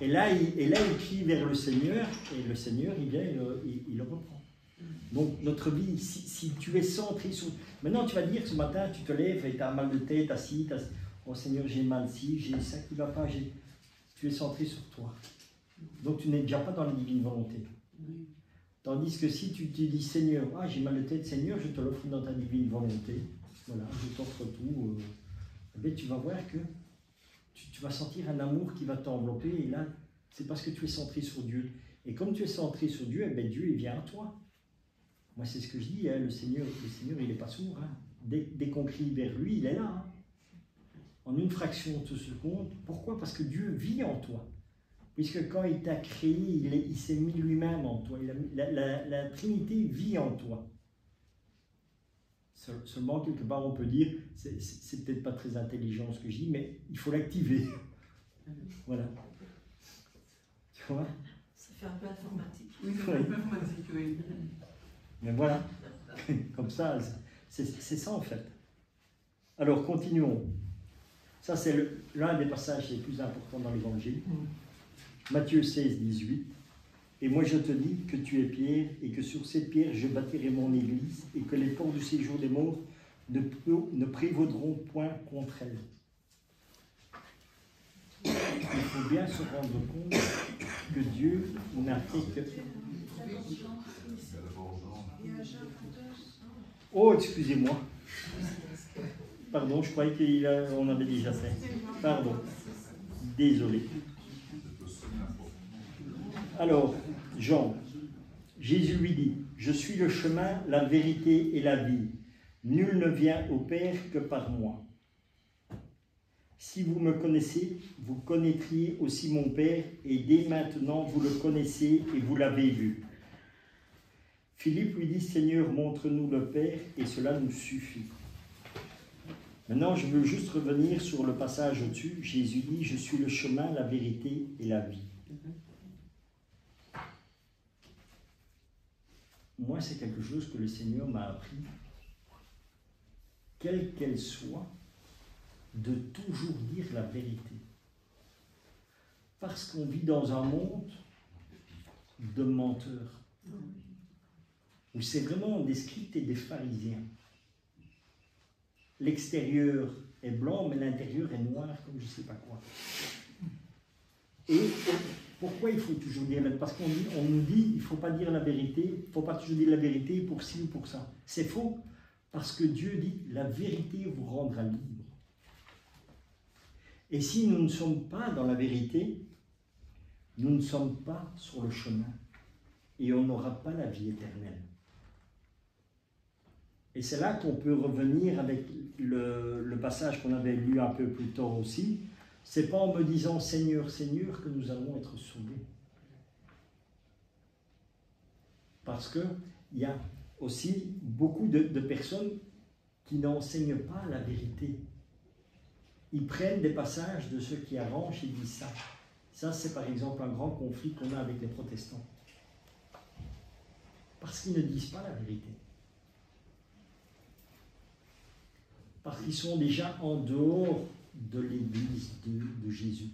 Et là, il crie vers le Seigneur, et le Seigneur, il vient, il le reprend. Donc, notre vie, si tu es centré sur... Maintenant, tu vas dire, ce matin, tu te lèves et tu as mal de tête, assis, oh Seigneur, j'ai mal ci, j'ai ça qui ne va pas, tu es centré sur toi. Donc, tu n'es déjà pas dans la divine volonté. Tandis que si tu te dis, Seigneur, ah, j'ai mal de tête, Seigneur, je te l'offre dans ta divine volonté, voilà, je t'offre tout, ben, tu vas voir que tu vas sentir un amour qui va t'envelopper, et là, c'est parce que tu es centré sur Dieu. Et comme tu es centré sur Dieu, eh bien, Dieu, il vient à toi. Moi, c'est ce que je dis, hein, le Seigneur, il n'est pas sourd. Hein. Dès qu'on crie vers lui, il est là. Hein. En une fraction de seconde. Pourquoi? Parce que Dieu vit en toi. Puisque quand il t'a créé, il s'est mis lui-même en toi. La Trinité vit en toi. Seulement, quelque part, on peut dire, c'est peut-être pas très intelligent ce que je dis, mais il faut l'activer. Voilà. Tu vois? Ça fait un peu informatique. Oui, c'est un peu informatique, oui. Mais voilà. Comme ça, c'est ça en fait. Alors, continuons. Ça, c'est l'un des passages les plus importants dans l'Évangile. Matthieu 16, 18. Et moi je te dis que tu es Pierre, et que sur cette pierre je bâtirai mon église, et que les portes du séjour des morts ne prévaudront point contre elle. Il faut bien se rendre compte que Dieu n'a fait que... Oh, excusez-moi. Pardon, je croyais qu'on avait déjà fait. Pardon. Désolé. Alors, Jean, Jésus lui dit, « Je suis le chemin, la vérité et la vie. Nul ne vient au Père que par moi. Si vous me connaissez, vous connaîtriez aussi mon Père, et dès maintenant vous le connaissez et vous l'avez vu. » Philippe lui dit, « Seigneur, montre-nous le Père, et cela nous suffit. » Maintenant, je veux juste revenir sur le passage au-dessus. Jésus dit, « Je suis le chemin, la vérité et la vie. » moi, c'est quelque chose que le Seigneur m'a appris, quelle qu'elle soit, de toujours dire la vérité. Parce qu'on vit dans un monde de menteurs, où c'est vraiment des scribes et des pharisiens. L'extérieur est blanc, mais l'intérieur est noir, comme je ne sais pas quoi. Et pourquoi il faut toujours dire? Parce qu'on nous dit, il ne faut pas dire la vérité, il ne faut pas toujours dire la vérité pour ci ou pour ça. C'est faux, parce que Dieu dit, la vérité vous rendra libre. Et si nous ne sommes pas dans la vérité, nous ne sommes pas sur le chemin, et on n'aura pas la vie éternelle. Et c'est là qu'on peut revenir avec le passage qu'on avait lu un peu plus tôt aussi. C'est pas en me disant Seigneur, Seigneur que nous allons être sauvés. Parce qu'il y a aussi beaucoup de personnes qui n'enseignent pas la vérité. Ils prennent des passages de ceux qui arrangent et disent ça. Ça, c'est par exemple un grand conflit qu'on a avec les protestants. Parce qu'ils ne disent pas la vérité. Parce qu'ils sont déjà en dehors de l'Église de Jésus.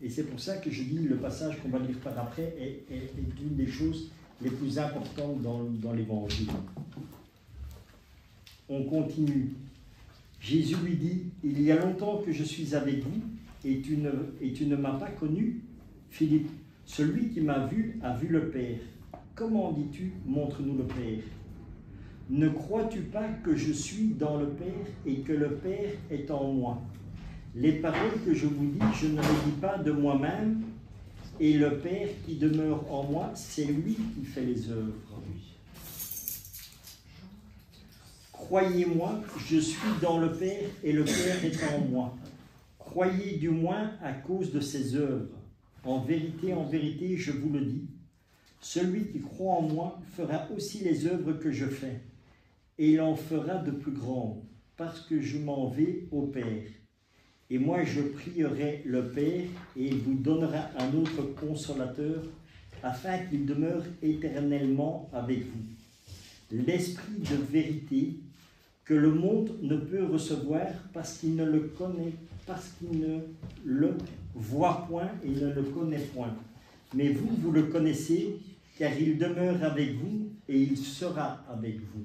Et c'est pour ça que je dis le passage qu'on va lire par après est une des choses les plus importantes dans l'Évangile. On continue. Jésus lui dit, « Il y a longtemps que je suis avec vous, et tu ne m'as pas connu, Philippe. Celui qui m'a vu a vu le Père. Comment dis-tu, montre-nous le Père? Ne crois-tu pas que je suis dans le Père et que le Père est en moi? Les paroles que je vous dis, je ne les dis pas de moi-même, et le Père qui demeure en moi, c'est lui qui fait les œuvres. Croyez-moi, je suis dans le Père et le Père est en moi. Croyez du moins à cause de ses œuvres. En vérité, je vous le dis, celui qui croit en moi fera aussi les œuvres que je fais, et il en fera de plus grandes, parce que je m'en vais au Père. Et moi je prierai le Père, et il vous donnera un autre consolateur, afin qu'il demeure éternellement avec vous. L'Esprit de vérité, que le monde ne peut recevoir parce qu'il ne le connaît, parce qu'il ne le voit point et ne le connaît point. Mais vous, vous le connaissez, car il demeure avec vous et il sera avec vous.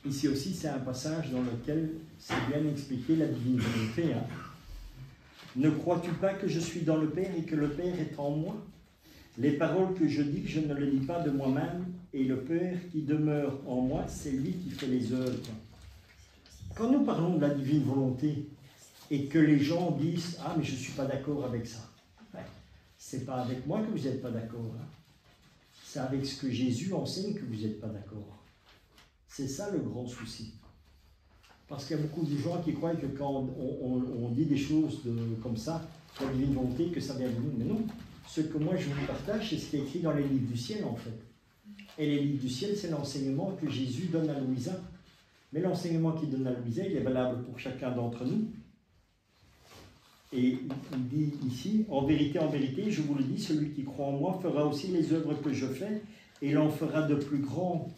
Ici aussi, c'est un passage dans lequel c'est bien expliqué la divine volonté. Ne crois-tu pas que je suis dans le Père et que le Père est en moi? Les paroles que je dis, je ne les dis pas de moi-même, et le Père qui demeure en moi, c'est lui qui fait les œuvres. Quand nous parlons de la divine volonté, et que les gens disent « Ah, mais je ne suis pas d'accord avec ça », c'est pas avec moi que vous n'êtes pas d'accord. C'est avec ce que Jésus enseigne que vous n'êtes pas d'accord. C'est ça le grand souci. Parce qu'il y a beaucoup de gens qui croient que quand on dit des choses comme ça, la divine volonté, que ça vient de nous. Mais non, ce que moi je vous partage, c'est ce qui est écrit dans les livres du ciel en fait. Et les livres du ciel, c'est l'enseignement que Jésus donne à Louisa. Mais l'enseignement qu'il donne à Louisa, il est valable pour chacun d'entre nous. Et il dit ici, en vérité, je vous le dis, celui qui croit en moi fera aussi les œuvres que je fais, et il en fera de plus grands,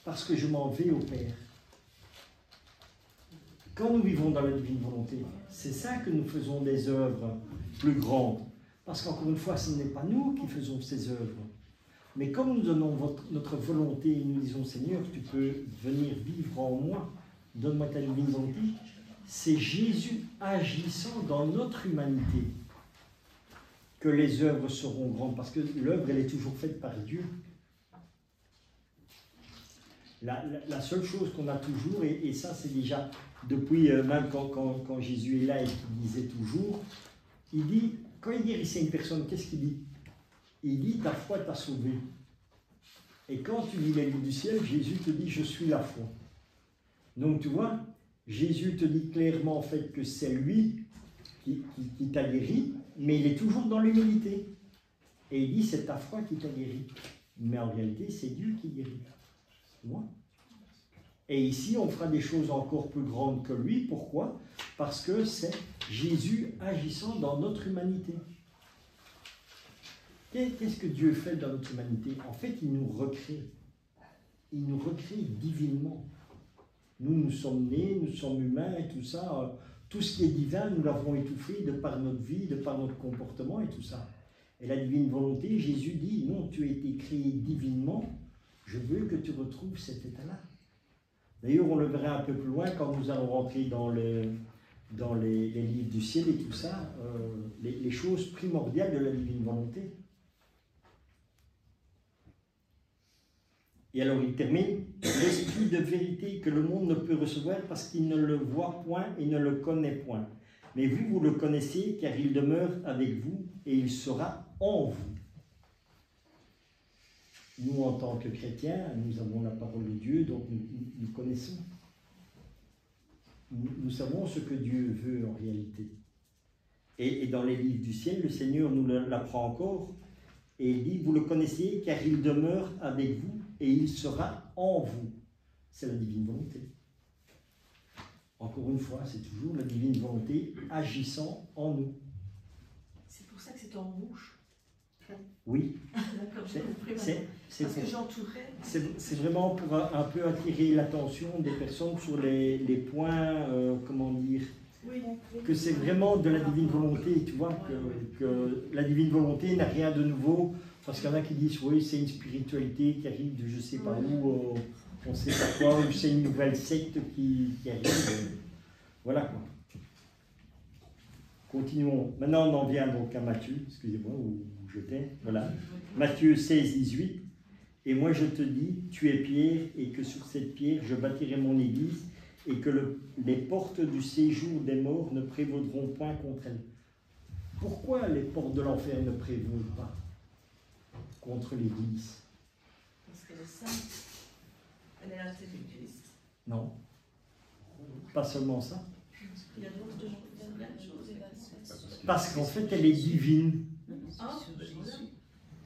parce que je m'en vais au Père. Quand nous vivons dans la divine volonté, c'est ça que nous faisons des œuvres plus grandes. Parce qu'encore une fois, ce n'est pas nous qui faisons ces œuvres. Mais comme nous donnons notre volonté et nous disons, Seigneur, tu peux venir vivre en moi, donne-moi ta divine volonté, c'est Jésus agissant dans notre humanité que les œuvres seront grandes. Parce que l'œuvre, elle est toujours faite par Dieu. La seule chose qu'on a toujours, et ça c'est déjà depuis, même quand Jésus est là et qu'il disait toujours, il dit, quand il guérissait une personne, qu'est-ce qu'il dit? Il dit, ta foi t'a sauvé. Et quand tu lis les livres du ciel, Jésus te dit, je suis la foi. Donc tu vois, Jésus te dit clairement en fait que c'est lui qui t'a guéri, mais il est toujours dans l'humilité. Et il dit, c'est ta foi qui t'a guéri. Mais en réalité, c'est Dieu qui guérit. Tu vois? Et ici, on fera des choses encore plus grandes que lui. Pourquoi? Parce que c'est Jésus agissant dans notre humanité. Qu'est-ce que Dieu fait dans notre humanité? En fait, il nous recrée. Il nous recrée divinement. Nous sommes nés, nous sommes humains et tout ça. Tout ce qui est divin, nous l'avons étouffé de par notre vie, de par notre comportement et tout ça. Et la divine volonté, Jésus dit, non, tu as été créé divinement, je veux que tu retrouves cet état-là. D'ailleurs, on le verra un peu plus loin quand nous allons rentrer dans les livres du ciel et tout ça, les choses primordiales de la divine volonté. Et alors il termine, l'esprit de vérité que le monde ne peut recevoir parce qu'il ne le voit point et ne le connaît point. Mais vous, vous le connaissez car il demeure avec vous et il sera en vous. Nous, en tant que chrétiens, nous avons la parole de Dieu, donc nous connaissons. Nous savons ce que Dieu veut en réalité. Et dans les livres du ciel, le Seigneur nous l'apprend encore. Et il dit, vous le connaissez car il demeure avec vous et il sera en vous. C'est la divine volonté. Encore une fois, c'est toujours la divine volonté agissant en nous. C'est pour ça que c'est en rouge. Oui. D'accord, j'ai compris maintenant. Parce que j'entourais. C'est vraiment pour un peu attirer l'attention des personnes sur les points, comment dire, Oui. que c'est vraiment de la divine volonté, tu vois, que la divine volonté n'a rien de nouveau, parce qu'il y en a qui disent, oui, c'est une spiritualité qui arrive de je sais pas où, on sait pas quoi, ou c'est une nouvelle secte qui arrive, voilà quoi. Continuons. Maintenant, on en vient donc à Matthieu, excusez-moi, où j'étais, voilà. Matthieu 16, 18. Et moi je te dis, tu es Pierre, et que sur cette pierre je bâtirai mon église, et que les portes du séjour des morts ne prévaudront point contre elle. Pourquoi les portes de l'enfer ne prévaudront pas contre l'église? Parce qu'elle est sainte. Elle est la tête du Christ. Non. Pas seulement ça. Il y a d'autres choses. Parce qu'en fait, elle est divine. Ah, voilà.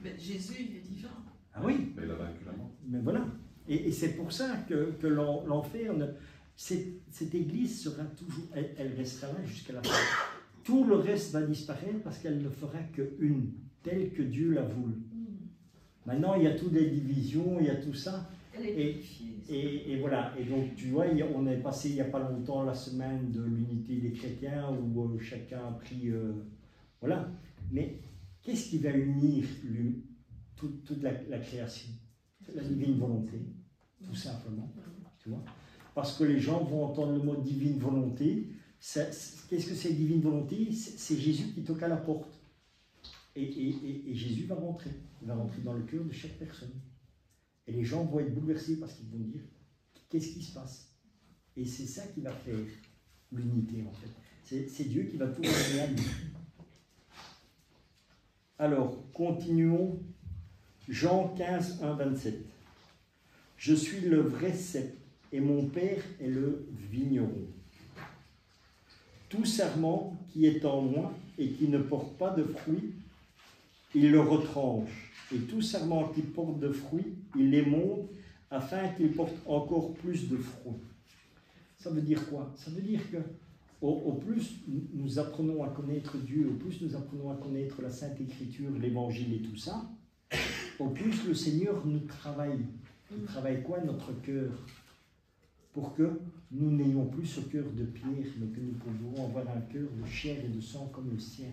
Mais Jésus, il est divin. Ah oui. Mais il a vaincu la mort. Mais voilà. Et c'est pour ça que l'enfer, cette église sera toujours, elle restera là jusqu'à la fin. Tout le reste va disparaître parce qu'elle ne fera qu'une, telle que Dieu l'a voulu. Maintenant, il y a toutes les divisions, il y a tout ça. Elle est purifiée. Et voilà. Et donc, tu vois, on est passé il n'y a pas longtemps la semaine de l'unité des chrétiens où chacun a pris. Voilà. Mais qu'est-ce qui va unir toute la création? La divine volonté, tout simplement. Tu vois? Parce que les gens vont entendre le mot divine volonté. Qu'est-ce que c'est divine volonté? C'est Jésus qui toque à la porte. Et Jésus va rentrer. Il va rentrer dans le cœur de chaque personne. Et les gens vont être bouleversés parce qu'ils vont dire qu'est-ce qui se passe? Et c'est ça qui va faire l'unité en fait. C'est Dieu qui va tout ramener à nous. Alors, continuons. Jean 15, 1, 27. Je suis le vrai cep et mon Père est le vigneron. Tout sarment qui est en moi et qui ne porte pas de fruits, il le retranche. Et tout sarment qui porte de fruits, il les monte afin qu'il porte encore plus de fruits. Ça veut dire quoi? Ça veut dire que au plus nous apprenons à connaître Dieu, au plus nous apprenons à connaître la Sainte Écriture, l'Évangile et tout ça, au plus le Seigneur nous travaille. Il travaille quoi? Notre cœur. Pour que nous n'ayons plus ce cœur de pierre, mais que nous pouvons avoir un cœur de chair et de sang comme le sien.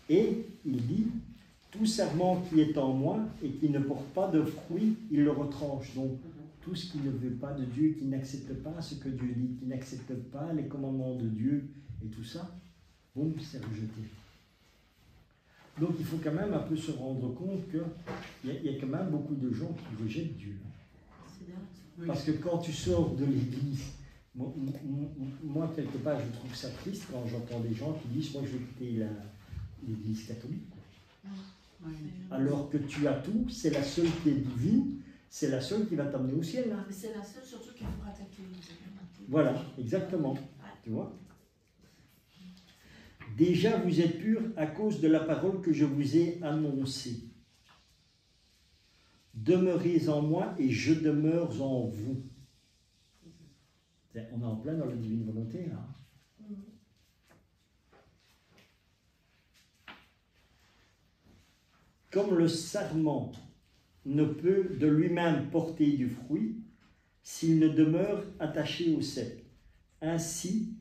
Et il dit, tout sarment qui est en moi et qui ne porte pas de fruits, il le retranche. Donc, tout ce qui ne veut pas de Dieu, qui n'accepte pas ce que Dieu dit, qui n'accepte pas les commandements de Dieu et tout ça, bon, c'est rejeté. Donc, il faut quand même un peu se rendre compte qu'il y a quand même beaucoup de gens qui rejettent Dieu. Parce que quand tu sors de l'église, moi, quelque part, je trouve ça triste quand j'entends des gens qui disent, moi, je vais quitter l'église catholique. Alors que tu as tout, c'est la seule qui est divine, c'est la seule qui va t'amener au ciel. Hein. Mais c'est la seule surtout qu'il faut attaquer. Voilà, exactement. Tu vois? Déjà, vous êtes purs à cause de la parole que je vous ai annoncée. Demeurez en moi et je demeure en vous. On est en plein dans la divine volonté, là. Comme le sarment ne peut de lui-même porter du fruit s'il ne demeure attaché au cep. Ainsi,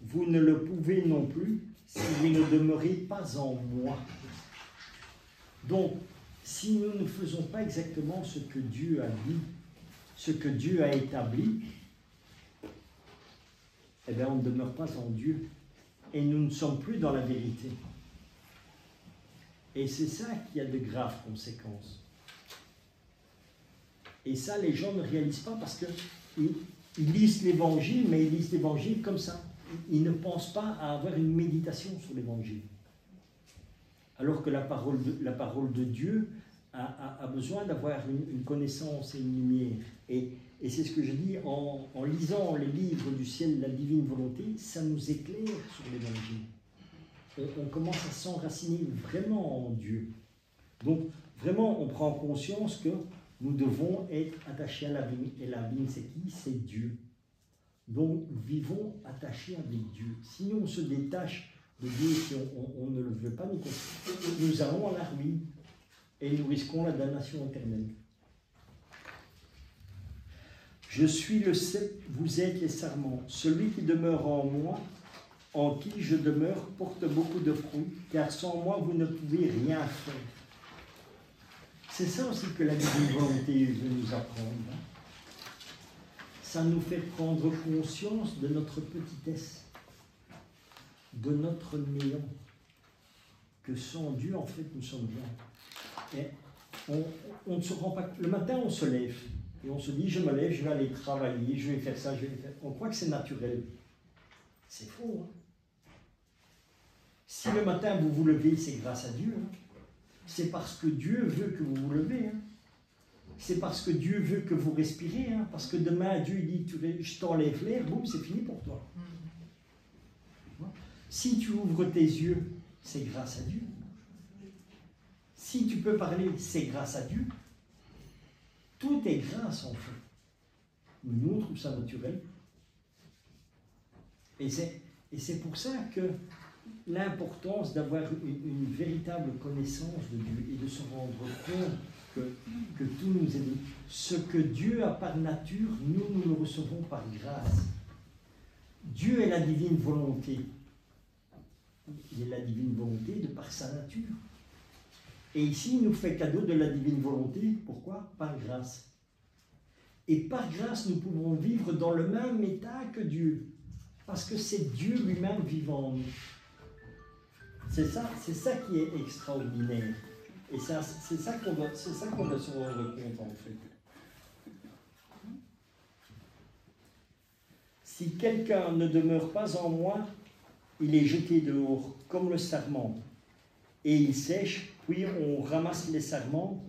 vous ne le pouvez non plus si vous ne demeurez pas en moi. Donc, si nous ne faisons pas exactement ce que Dieu a dit, ce que Dieu a établi, eh bien, on ne demeure pas en Dieu. Et nous ne sommes plus dans la vérité. Et c'est ça qui a de graves conséquences. Et ça, les gens ne réalisent pas parce qu'ils lisent l'Évangile, mais ils lisent l'Évangile comme ça. Ils ne pensent pas à avoir une méditation sur l'Évangile. Alors que la parole de Dieu a besoin d'avoir une connaissance et une lumière. Et c'est ce que je dis, en lisant les livres du ciel, la divine volonté, ça nous éclaire sur l'Évangile. On commence à s'enraciner vraiment en Dieu. Donc, vraiment, on prend conscience que nous devons être attachés à la vigne. Et la vigne, c'est qui? C'est Dieu. Donc, vivons attachés avec Dieu. Si on se détache de Dieu, si on ne le veut pas, nous allons à la ruine. Et nous risquons la damnation éternelle. Je suis le cep, vous êtes les sarments. Celui qui demeure en moi, en qui je demeure, porte beaucoup de fruits, car sans moi, vous ne pouvez rien faire. C'est ça aussi que la divine volonté veut nous apprendre. Ça nous fait prendre conscience de notre petitesse, de notre néant, que sans Dieu, en fait, nous sommes rien. Et on ne se rend pas... Le matin, on se lève, et on se dit, je me lève, je vais aller travailler, je vais faire ça, je vais faire... On croit que c'est naturel. C'est faux, hein? Si le matin vous vous levez, c'est grâce à Dieu. Hein. C'est parce que Dieu veut que vous vous levez. Hein. C'est parce que Dieu veut que vous respirez. Hein. Parce que demain, Dieu dit, je t'enlève l'air, boum, c'est fini pour toi. Si tu ouvres tes yeux, c'est grâce à Dieu. Si tu peux parler, c'est grâce à Dieu. Tout est grâce, en fait. Mais nous, on trouve ça naturel. Et c'est pour ça que l'importance d'avoir une véritable connaissance de Dieu et de se rendre compte que tout nous est dit. Ce que Dieu a par nature, nous le recevons par grâce. Dieu est la divine volonté. Il est la divine volonté de par sa nature. Et ici, il nous fait cadeau de la divine volonté. Pourquoi? Par grâce. Et par grâce, nous pouvons vivre dans le même état que Dieu. Parce que c'est Dieu lui-même vivant en nous. C'est ça qui est extraordinaire. Et c'est ça qu'on doit se rendre compte, en fait. Si quelqu'un ne demeure pas en moi, il est jeté dehors comme le sarment. Et il sèche, puis on ramasse les sarments,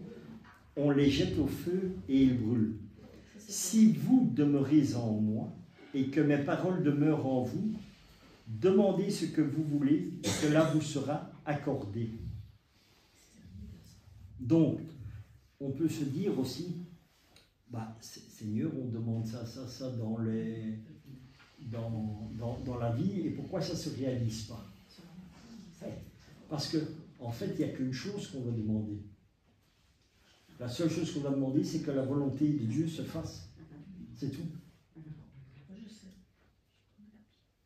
on les jette au feu et ils brûlent. Si vous demeurez en moi, et que mes paroles demeurent en vous, demandez ce que vous voulez, cela vous sera accordé. Donc, on peut se dire aussi, Seigneur, on demande ça dans la vie, et pourquoi ça ne se réalise pas? Parce que, en fait, il n'y a qu'une chose qu'on va demander. La seule chose qu'on va demander, c'est que la volonté de Dieu se fasse. C'est tout.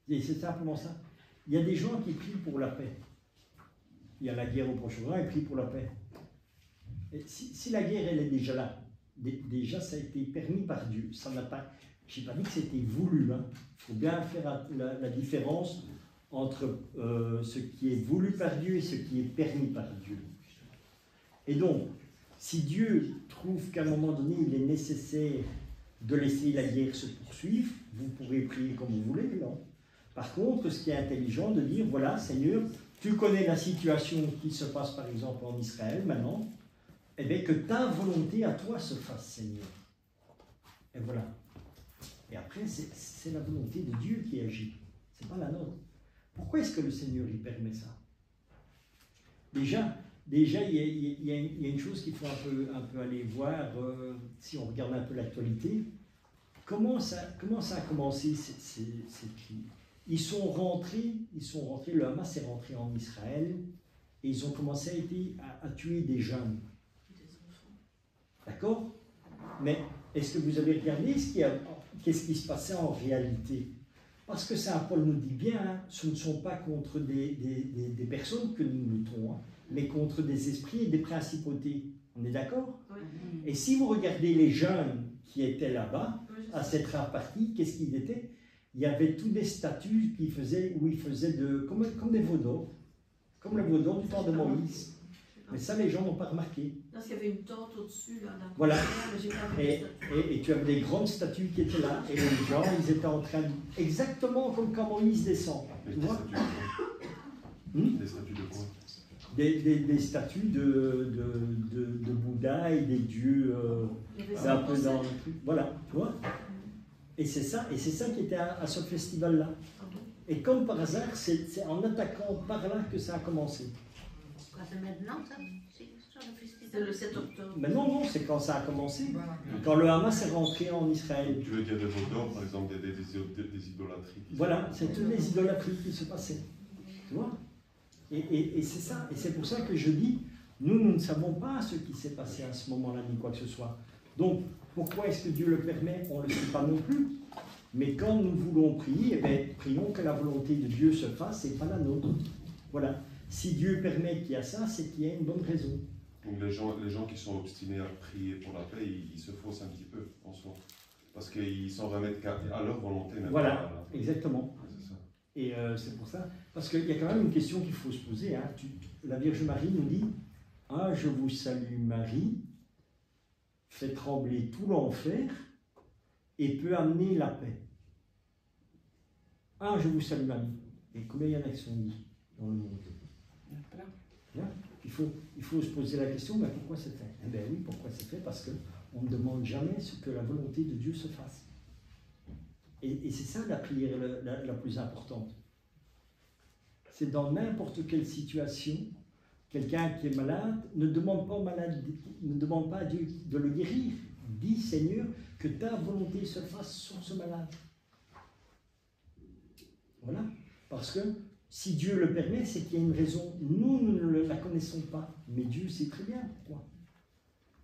Et c'est simplement ça. Il y a des gens qui prient pour la paix. Il y a la guerre au Proche-Orient, ils prient pour la paix. Et si la guerre, elle est déjà là, déjà ça a été permis par Dieu. Ça n'a pas, je n'ai pas dit que c'était voulu. Hein. Il faut bien faire la différence entre ce qui est voulu par Dieu et ce qui est permis par Dieu. Et donc, si Dieu trouve qu'à un moment donné, il est nécessaire de laisser la guerre se poursuivre, vous pourrez prier comme vous voulez, non? Par contre, ce qui est intelligent de dire, voilà, Seigneur, tu connais la situation qui se passe par exemple en Israël maintenant, eh bien que ta volonté à toi se fasse, Seigneur. Et voilà. Et après, c'est la volonté de Dieu qui agit, c'est pas la nôtre. Pourquoi est-ce que le Seigneur y permet ça? Déjà, déjà, il y a une chose qu'il faut un peu aller voir, si on regarde un peu l'actualité. Comment ça a commencé, ces cris? Ils sont rentrés, le Hamas est rentré en Israël, et ils ont commencé à tuer des jeunes. D'accord? Mais est-ce que vous avez regardé qu'est-ce qui se passait en réalité? Parce que Saint Paul nous dit bien, hein, ce ne sont pas contre des personnes que nous luttons, hein, mais contre des esprits et des principautés. On est d'accord? Oui. Et si vous regardez les jeunes qui étaient là-bas, à cette rare partie, qu'est-ce qu'ils étaient? Il y avait tous des statues où ils faisaient comme des veaux d'or, comme le veau d'or du temps de Moïse. Mais ça, les gens n'ont pas remarqué. Parce qu'il y avait une tente au-dessus, là, d'un Voilà. mais j'ai pas vu les statues. Et tu avais des grandes statues qui étaient là, et les gens, ils étaient en train de... Exactement comme quand Moïse descend. Tu vois? Des statues de quoi? Des statues de Bouddha et des dieux c'est un peu dans le truc. Voilà, tu vois? Et c'est ça qui était à ce festival-là. Et comme par hasard, c'est en attaquant par là que ça a commencé. C'est maintenant, ça? C'est le 7 octobre. Mais non, c'est quand ça a commencé. Quand le Hamas est rentré en Israël. Tu veux dire des veaux d'or, par exemple, des idolâtries? Voilà, c'est toutes les idolâtries qui se passaient. Tu vois? Et c'est ça. Et c'est pour ça que je dis, nous ne savons pas ce qui s'est passé à ce moment-là, ni quoi que ce soit. Donc, pourquoi est-ce que Dieu le permet? On ne le sait pas non plus. Mais quand nous voulons prier, eh bien, prions que la volonté de Dieu se fasse et pas la nôtre. Voilà. Si Dieu permet qu'il y a ça, c'est qu'il y a une bonne raison. Donc les gens qui sont obstinés à prier pour la paix, ils se faussent un petit peu en soi. Parce qu'ils s'en remettent qu'à leur volonté. Même voilà, exactement. Ouais, c'est ça. Et c'est pour ça. Parce qu'il y a quand même une question qu'il faut se poser. Hein. La Vierge Marie nous dit « Ah, je vous salue Marie, fait trembler tout l'enfer et peut amener la paix. » Ah, je vous salue Marie. Et combien il y en a qui sont dit dans le monde? Bien. Il faut se poser la question, mais pourquoi c'est fait? Eh bien oui, pourquoi c'est fait? Parce qu'on ne demande jamais ce que la volonté de Dieu se fasse. Et c'est ça la prière la plus importante. C'est dans n'importe quelle situation, quelqu'un qui est malade ne demande pas à Dieu de le guérir. Dis Seigneur, que ta volonté se fasse sur ce malade. Voilà. Parce que si Dieu le permet, c'est qu'il y a une raison. Nous ne la connaissons pas, mais Dieu sait très bien pourquoi.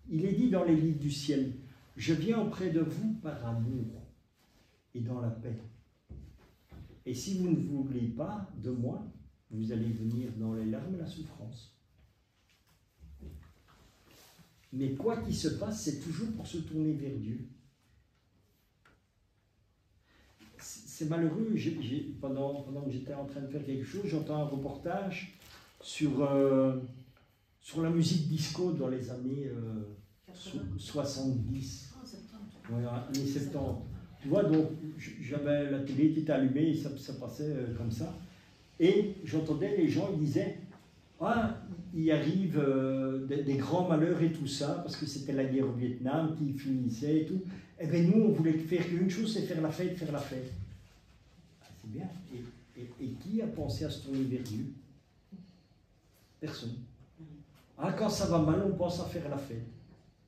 Il est dit dans les livres du ciel, « Je viens auprès de vous par amour et dans la paix. Et si vous ne voulez pas de moi, vous allez venir dans les larmes et la souffrance. » Mais quoi qu'il se passe, c'est toujours pour se tourner vers Dieu. C'est malheureux, pendant que j'étais en train de faire quelque chose, j'entends un reportage sur la musique disco dans les années 70. Ouais, années 70. Tu vois, donc j'avais la télé qui était allumée et ça passait comme ça. Et j'entendais les gens, ils disaient « Ah, il arrive des grands malheurs et tout ça, parce que c'était la guerre au Vietnam qui finissait et tout. Eh bien nous, on voulait faire qu'une chose, c'est faire la fête, faire la fête. » C'est bien. Et qui a pensé à se tourner vers Dieu? Personne. Ah, quand ça va mal, on pense à faire la fête.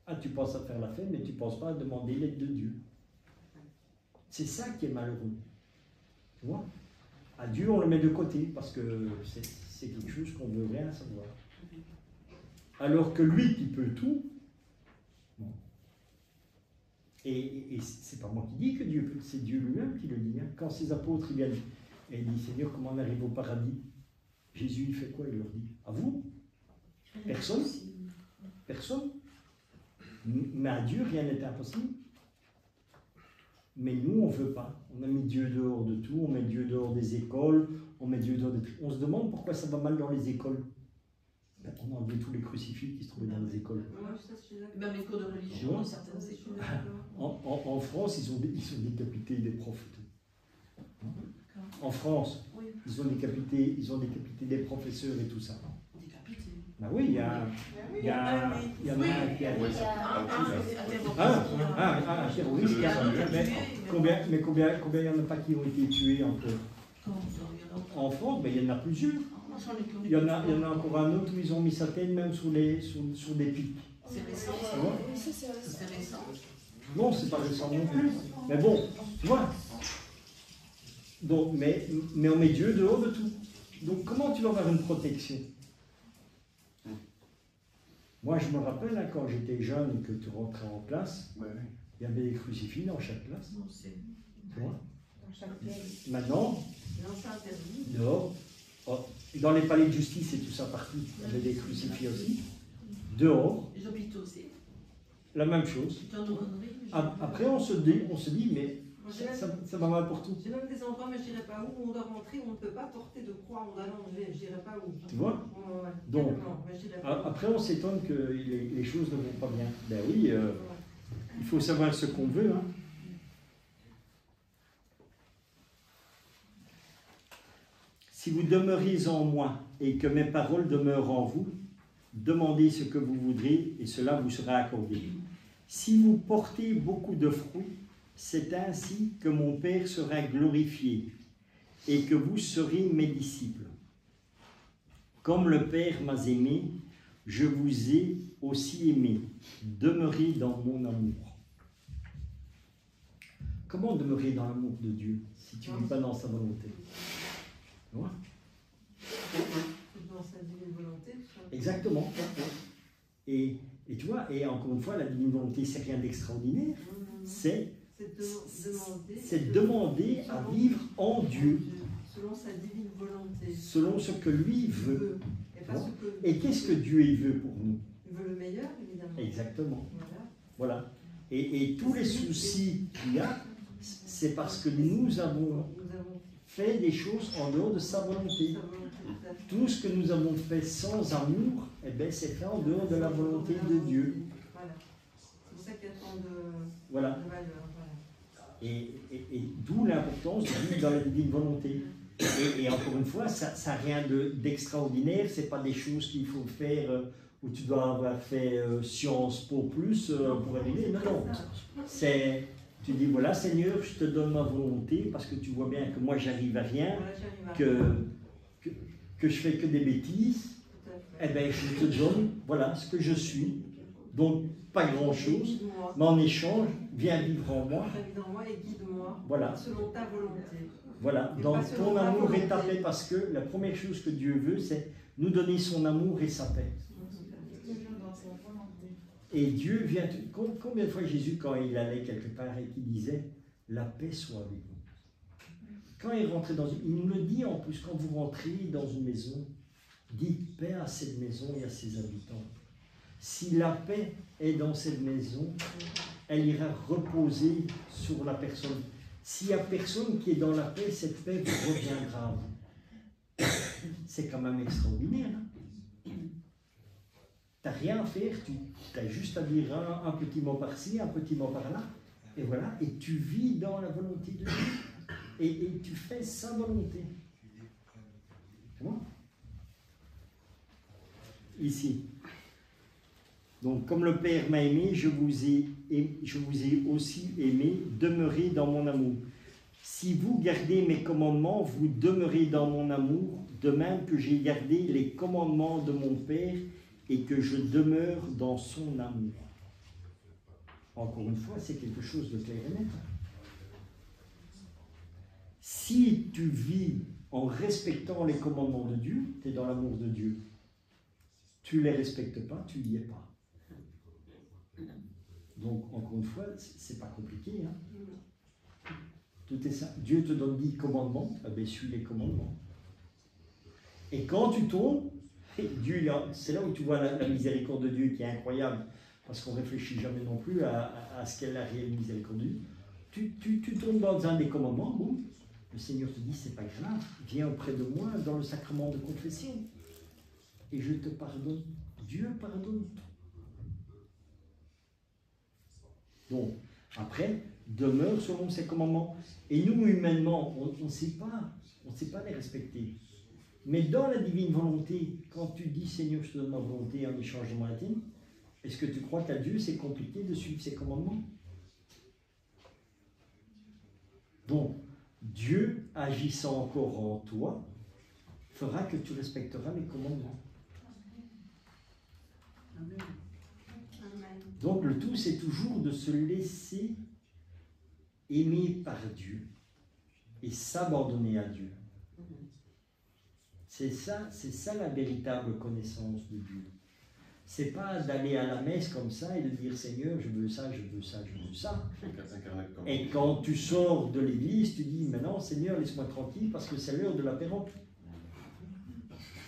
Ah, tu penses à faire la fête, mais tu ne penses pas à demander l'aide de Dieu. C'est ça qui est malheureux. Tu vois? À Dieu, on le met de côté, parce que c'est quelque chose qu'on ne veut rien savoir. Alors que lui qui peut tout, bon. Et c'est pas moi qui dis que Dieu peut, c'est Dieu lui-même qui le dit. Hein. Quand ses apôtres ils viennent et ils disent Seigneur, comment on arrive au paradis? Jésus il fait quoi? Il leur dit à vous? Personne? Personne? Mais à Dieu rien n'est impossible. Mais nous on ne veut pas. On a mis Dieu dehors de tout, on met Dieu dehors des écoles, on met Dieu dehors de tout. On se demande pourquoi ça va mal dans les écoles. Ben, on a enlevé tous les crucifix qui se trouvaient dans les écoles. Même les cours de religion dans certaines écoles. En France, ils ont décapité des profs. En France, ils ont décapité des professeurs et tout ça. Ben oui, il y en a un qui a... Un terroriste qui a... Mais combien il n'y en a pas qui ont été tués encore? En France, ben, il y en a plusieurs. Il y en a encore un autre où ils ont mis sa tête même sur des pics. C'est récent. Tu vois? Oui, ça c'est récent. C'est récent. Non, c'est pas récent non plus. Mais bon, tu vois. Donc, mais on met Dieu dehors de tout. Donc comment tu vas avoir une protection? Moi, je me rappelle, hein, quand j'étais jeune et que tu rentrais en classe, Ouais, oui. il y avait des crucifix dans chaque classe. Non, c'est. Tu vois? Dans chaque pièce. Maintenant, Non, c'est interdit. dehors, oh, dans les palais de justice et tout ça partout, il y avait des crucifix aussi. Dehors, Les hôpitaux aussi. la même chose. Après, on se dit, mais ça va mal pour tout. J'ai même des endroits, mais je dirais pas où, on doit rentrer, on ne peut pas porter de croix, on doit l'enlever, je dirais pas où. Tu vois? Ouais, Donc, carrément, mais je dirais pas où. Après, on s'étonne que les choses ne vont pas bien. Ben oui, Ouais. il faut savoir ce qu'on veut. Hein. Si vous demeurez en moi et que mes paroles demeurent en vous, demandez ce que vous voudrez et cela vous sera accordé. Si vous portez beaucoup de fruits, c'est ainsi que mon Père sera glorifié et que vous serez mes disciples. Comme le Père m'a aimé, je vous ai aussi aimé. Demeurez dans mon amour. Comment demeurer dans l'amour de Dieu si tu ne vis pas dans sa volonté? Tu vois? Dans sa divine volonté. Exactement. Et tu vois, et encore une fois, la divine volonté, c'est rien d'extraordinaire. C'est demander à vivre en Dieu. Selon sa divine volonté. Selon ce que lui veut. Et, pas ce que... Et qu'est-ce que Dieu il veut pour nous? Il veut le meilleur, évidemment. Exactement. Voilà. Voilà. Et tous les soucis qu'il y a, c'est parce que nous avons fait des choses en dehors de sa volonté. Tout ce que nous avons fait sans amour, eh bien, c'est fait en dehors de la volonté de Dieu. Voilà. C'est pour ça qu'il y a tant de Voilà. valeur. Voilà. Et d'où l'importance de vivre dans la divine volonté. Et encore une fois, ça n'a rien d'extraordinaire, ce n'est pas des choses qu'il faut faire où tu dois avoir fait Sciences Po plus pour arriver. Non, non. C'est, tu dis, voilà Seigneur, je te donne ma volonté parce que tu vois bien que moi j'arrive à rien, que je fais que des bêtises. Eh bien, je te donne, voilà ce que je suis. Donc, pas grand-chose, mais en échange, viens vivre en moi. Et guide-moi voilà. Selon ta volonté. Voilà, dans ton amour et ta paix, parce que la première chose que Dieu veut, c'est nous donner son amour et sa paix. Et Dieu vient... Combien de fois Jésus, quand il allait quelque part et qu'il disait « La paix soit avec vous ». Quand il rentrait dans une... Il nous le dit en plus, quand vous rentrez dans une maison, dites paix à cette maison et à ses habitants. Si la paix est dans cette maison, elle ira reposer sur la personne. S'il n'y a personne qui est dans la paix, cette paix vous reviendra à vous. C'est quand même extraordinaire. Hein? Tu n'as rien à faire, tu as juste à dire un petit mot par-ci, un petit mot par-là, et voilà, et tu vis dans la volonté de Dieu. Et tu fais sa volonté. Tu vois? Ici. Donc, comme le Père m'a aimé, je vous ai aussi aimé, demeurez dans mon amour. Si vous gardez mes commandements, vous demeurez dans mon amour, de même que j'ai gardé les commandements de mon Père et que je demeure dans son amour. Encore une fois, c'est quelque chose de clair et net. Si tu vis en respectant les commandements de Dieu, tu es dans l'amour de Dieu. Tu ne les respectes pas, tu n'y es pas. Donc, encore une fois, c'est pas compliqué. Hein? Tout est ça. Dieu te donne 10 commandements, eh bien, suis les commandements. Et quand tu tombes, Dieu, c'est là où tu vois la miséricorde de Dieu qui est incroyable, parce qu'on ne réfléchit jamais non plus à ce qu'est la réelle miséricorde de Dieu. Tu tombes dans un des commandements, bon, le Seigneur te dit, c'est pas grave, viens auprès de moi dans le sacrement de confession. Et je te pardonne. Dieu pardonne. Donc, après, demeure selon ses commandements. Et nous, humainement, on ne sait pas les respecter. Mais dans la divine volonté, quand tu dis Seigneur, je te donne ma volonté en échange de ma tienne, est-ce que tu crois qu'à Dieu c'est compliqué de suivre ses commandements? Donc, Dieu agissant encore en toi, fera que tu respecteras mes commandements. Amen. Amen. Donc le tout, c'est toujours de se laisser aimer par Dieu et s'abandonner à Dieu. C'est ça la véritable connaissance de Dieu. C'est pas d'aller à la messe comme ça et de dire Seigneur, je veux ça, je veux ça, je veux ça. Et quand tu sors de l'église, tu dis maintenant Seigneur, laisse-moi tranquille parce que c'est l'heure de l'apéro.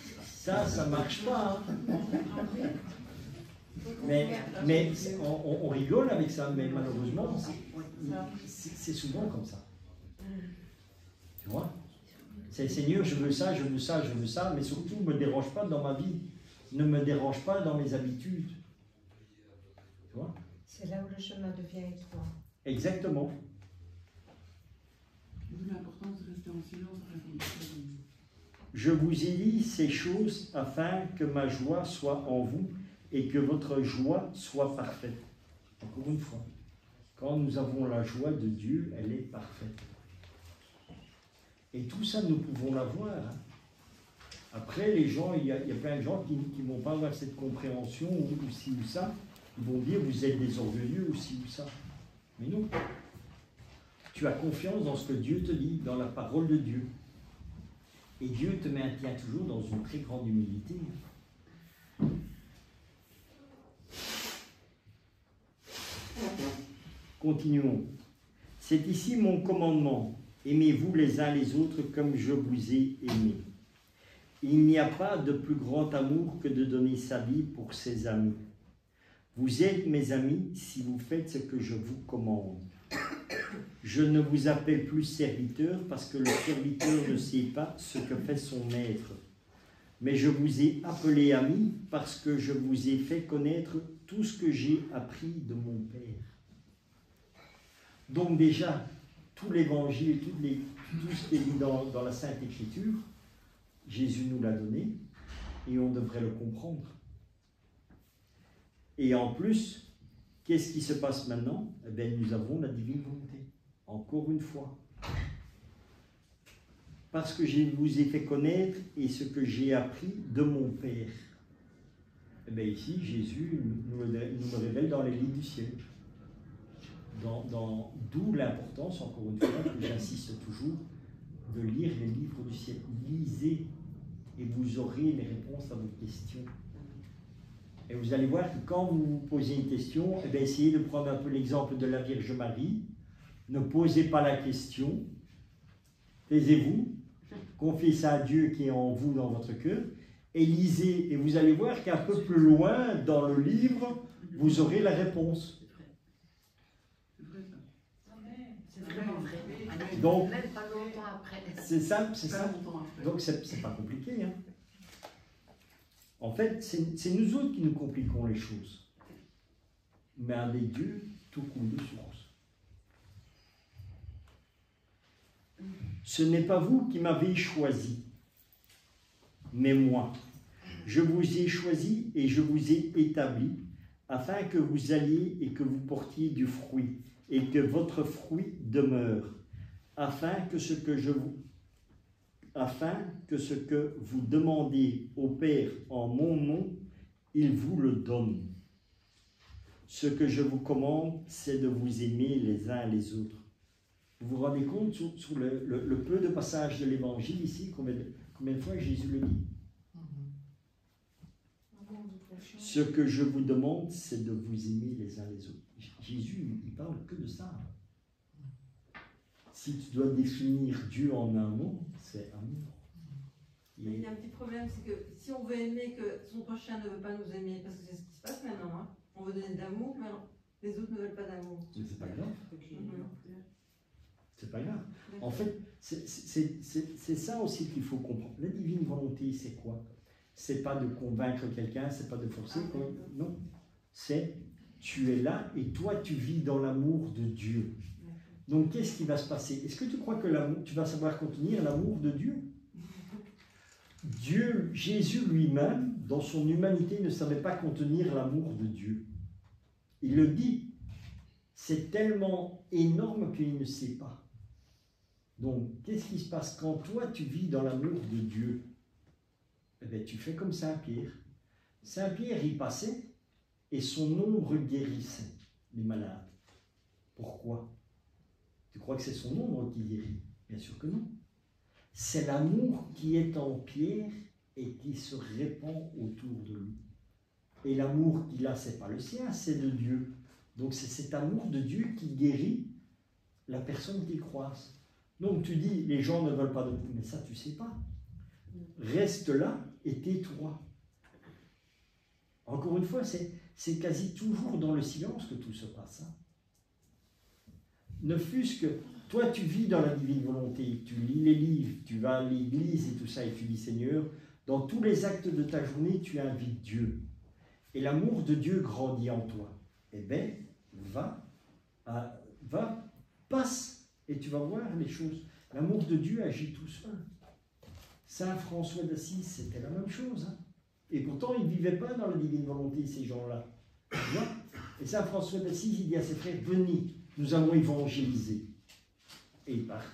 Ça marche pas. Hein. Mais on rigole avec ça, mais malheureusement, c'est souvent comme ça. Tu vois? C'est Seigneur, je veux ça, je veux ça, je veux ça, mais surtout, ne me dérange pas dans ma vie. Ne me dérange pas dans mes habitudes. Tu vois? C'est là où le chemin devient étroit. Exactement. D'où l'importance de rester en silence à répondre. Je vous ai dit ces choses afin que ma joie soit en vous et que votre joie soit parfaite. Encore une fois, quand nous avons la joie de Dieu, elle est parfaite. Et tout ça, nous pouvons l'avoir. Hein. Après, les gens, il y a plein de gens qui ne vont pas avoir cette compréhension ou ci ou ça. Ils vont dire, vous êtes des orgueilleux ou ci ou ça. Mais non. Tu as confiance dans ce que Dieu te dit, dans la parole de Dieu. Et Dieu te maintient toujours dans une très grande humilité. Continuons. C'est ici mon commandement. Aimez-vous les uns les autres comme je vous ai aimé. Il n'y a pas de plus grand amour que de donner sa vie pour ses amis. Vous êtes mes amis si vous faites ce que je vous commande. Je ne vous appelle plus serviteur parce que le serviteur ne sait pas ce que fait son maître. Mais je vous ai appelé ami parce que je vous ai fait connaître tout ce que j'ai appris de mon Père. Donc déjà, tout l'évangile, tout ce qui est dit dans la Sainte Écriture, Jésus nous l'a donné et on devrait le comprendre. Et en plus, qu'est-ce qui se passe maintenant? Eh bien, nous avons la divine volonté. Encore une fois. Parce que je vous ai fait connaître et ce que j'ai appris de mon Père. Eh bien, ici, Jésus nous le révèle dans les livres du ciel. D'où l'importance, encore une fois, que j'insiste toujours, de lire les livres du ciel. Lisez et vous aurez les réponses à vos questions. Et vous allez voir que quand vous vous posez une question, eh bien, essayez de prendre un peu l'exemple de la Vierge Marie. Ne posez pas la question. Taisez-vous. Confiez ça à Dieu qui est en vous, dans votre cœur. Et lisez. Et vous allez voir qu'un peu plus loin, dans le livre, vous aurez la réponse. C'est vraiment vrai. Donc, Même pas longtemps après. c'est ça, c'est Pas ça. longtemps après. Donc, c'est pas compliqué. Hein. En fait, c'est nous autres qui nous compliquons les choses. Mais avec Dieu, tout coule de source. Ce n'est pas vous qui m'avez choisi, mais moi. Je vous ai choisi et je vous ai établi, afin que vous alliez et que vous portiez du fruit, et que votre fruit demeure, afin que ce que vous demandez au Père en mon nom, il vous le donne. Ce que je vous commande, c'est de vous aimer les uns les autres. Vous vous rendez compte sur le peu de passages de l'Évangile ici, combien de fois Jésus le dit? Ce que je vous demande, c'est de vous aimer les uns les autres. Jésus, il parle que de ça. Si tu dois définir Dieu en un mot, c'est amour. Il y a un petit problème, c'est que si on veut aimer que son prochain ne veut pas nous aimer, parce que c'est ce qui se passe maintenant, hein. On veut donner d'amour, mais alors, les autres ne veulent pas d'amour. Mais c'est pas grave. C'est pas grave. D'accord. En fait, c'est ça aussi qu'il faut comprendre. La divine volonté, c'est quoi? C'est pas de convaincre quelqu'un, c'est pas de forcer. Non. C'est tu es là et toi tu vis dans l'amour de Dieu. Donc qu'est-ce qui va se passer? Est-ce que tu crois que tu vas savoir contenir l'amour de Dieu? Dieu, Jésus lui-même, dans son humanité, ne savait pas contenir l'amour de Dieu. Il le dit. C'est tellement énorme qu'il ne sait pas. Donc, qu'est-ce qui se passe quand toi, tu vis dans l'amour de Dieu? Eh bien, tu fais comme Saint-Pierre. Saint-Pierre, il passait et son ombre guérissait les malades. Pourquoi? Tu crois que c'est son ombre qui guérit? Bien sûr que non. C'est l'amour qui est en Pierre et qui se répand autour de lui. Et l'amour qu'il a, ce n'est pas le sien, c'est de Dieu. Donc c'est cet amour de Dieu qui guérit la personne qu'il croise. Donc tu dis, les gens ne veulent pas de vous, mais ça tu ne sais pas. Reste là et tais-toi. Encore une fois, c'est quasi toujours dans le silence que tout se passe. Hein. Ne fût-ce que toi tu vis dans la divine volonté, tu lis les livres, tu vas à l'église et tout ça, et tu dis Seigneur, dans tous les actes de ta journée, tu invites Dieu. Et l'amour de Dieu grandit en toi. Eh bien, passe, et tu vas voir les choses. L'amour de Dieu agit tout seul. Saint François d'Assise, c'était la même chose. Hein. Et pourtant, ils ne vivaient pas dans la divine volonté, ces gens-là. Et Saint François d'Assise, il dit à ses frères, venez, nous allons évangéliser. Et il part.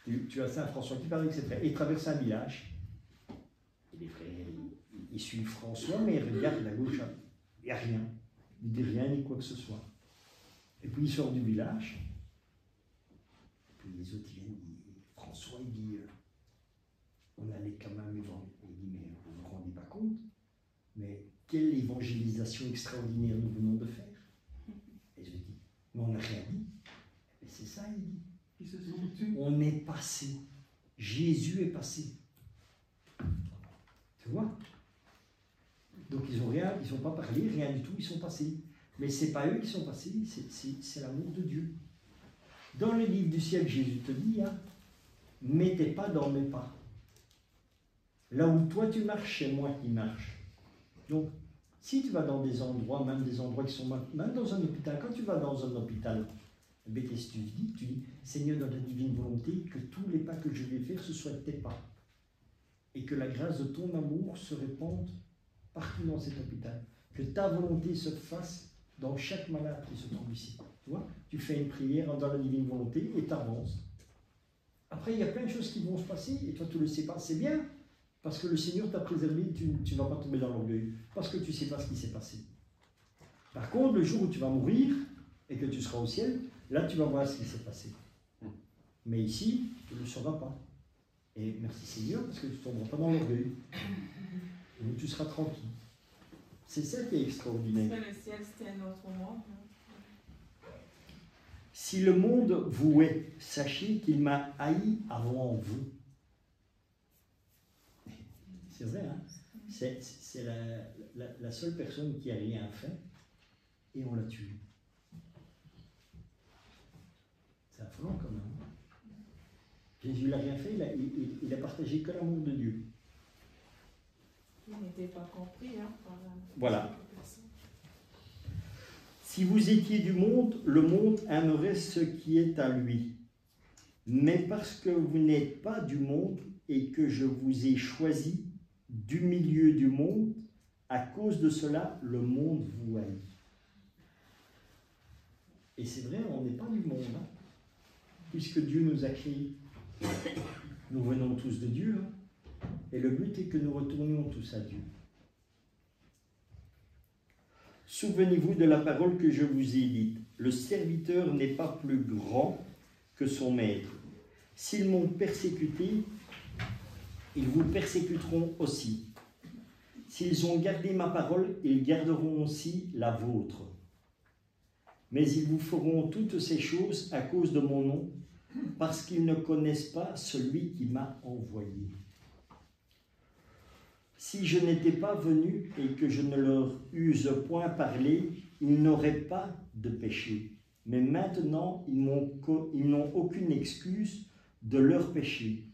Tu as Saint François qui part avec ses frères. Et il traverse un village. Et les frères, ils suivent François, mais ils regardent à gauche. Il n'y a rien. Il ne dit rien ni quoi que ce soit. Et puis il sort du village. Et puis les autres viennent. François, il dit, on allait quand même évangéliser. Il dit, mais vous ne vous rendez pas compte? Mais quelle évangélisation extraordinaire nous venons de faire. Et je dis, mais on n'a rien dit. Et c'est ça, il dit. Ils se sont tués. On est passé. Jésus est passé. Tu vois? Donc ils n'ont pas parlé, rien du tout, ils sont passés. Mais ce n'est pas eux qui sont passés, c'est l'amour de Dieu. Dans le livre du ciel, Jésus te dit, hein, mettez pas dans mes pas. Là où toi tu marches, c'est moi qui marche. Donc, si tu vas dans des endroits, même des endroits qui sont, même dans un hôpital, quand tu vas dans un hôpital, qu'est-ce que tu dis? Tu dis, Seigneur, dans ta divine volonté, que tous les pas que je vais faire, ce soient tes pas. Et que la grâce de ton amour se répande partout dans cet hôpital. Que ta volonté se fasse dans chaque malade qui se trouve ici. Tu vois? Tu fais une prière dans la divine volonté et tu avances. Après, il y a plein de choses qui vont se passer et toi, tu ne le sais pas. C'est bien, parce que le Seigneur t'a préservé, tu ne vas pas tomber dans l'orgueil, parce que tu ne sais pas ce qui s'est passé. Par contre, le jour où tu vas mourir et que tu seras au ciel, là, tu vas voir ce qui s'est passé. Mais ici, tu ne le sauras pas. Et merci Seigneur, parce que tu ne tomberas pas dans l'orgueil. Donc tu seras tranquille. C'est ça qui est extraordinaire. Le ciel, c'était un autre monde. Si le monde vous hait, sachez qu'il m'a haï avant vous. C'est vrai, hein? C'est la seule personne qui n'a rien fait et on l'a tué. C'est affolant quand même. Jésus n'a rien fait, il a partagé que l'amour de Dieu. Il n'était pas compris. Hein, voilà. Si vous étiez du monde, le monde aimerait ce qui est à lui. Mais parce que vous n'êtes pas du monde et que je vous ai choisi du milieu du monde, à cause de cela, le monde vous haït. Et c'est vrai, on n'est pas du monde, hein, puisque Dieu nous a créés. Nous venons tous de Dieu, hein, et le but est que nous retournions tous à Dieu. Souvenez-vous de la parole que je vous ai dite. Le serviteur n'est pas plus grand que son maître. S'ils m'ont persécuté, ils vous persécuteront aussi. S'ils ont gardé ma parole, ils garderont aussi la vôtre. Mais ils vous feront toutes ces choses à cause de mon nom, parce qu'ils ne connaissent pas celui qui m'a envoyé. Si je n'étais pas venu et que je ne leur eusse point parlé, ils n'auraient pas de péché. Mais maintenant, ils n'ont aucune excuse de leur péché.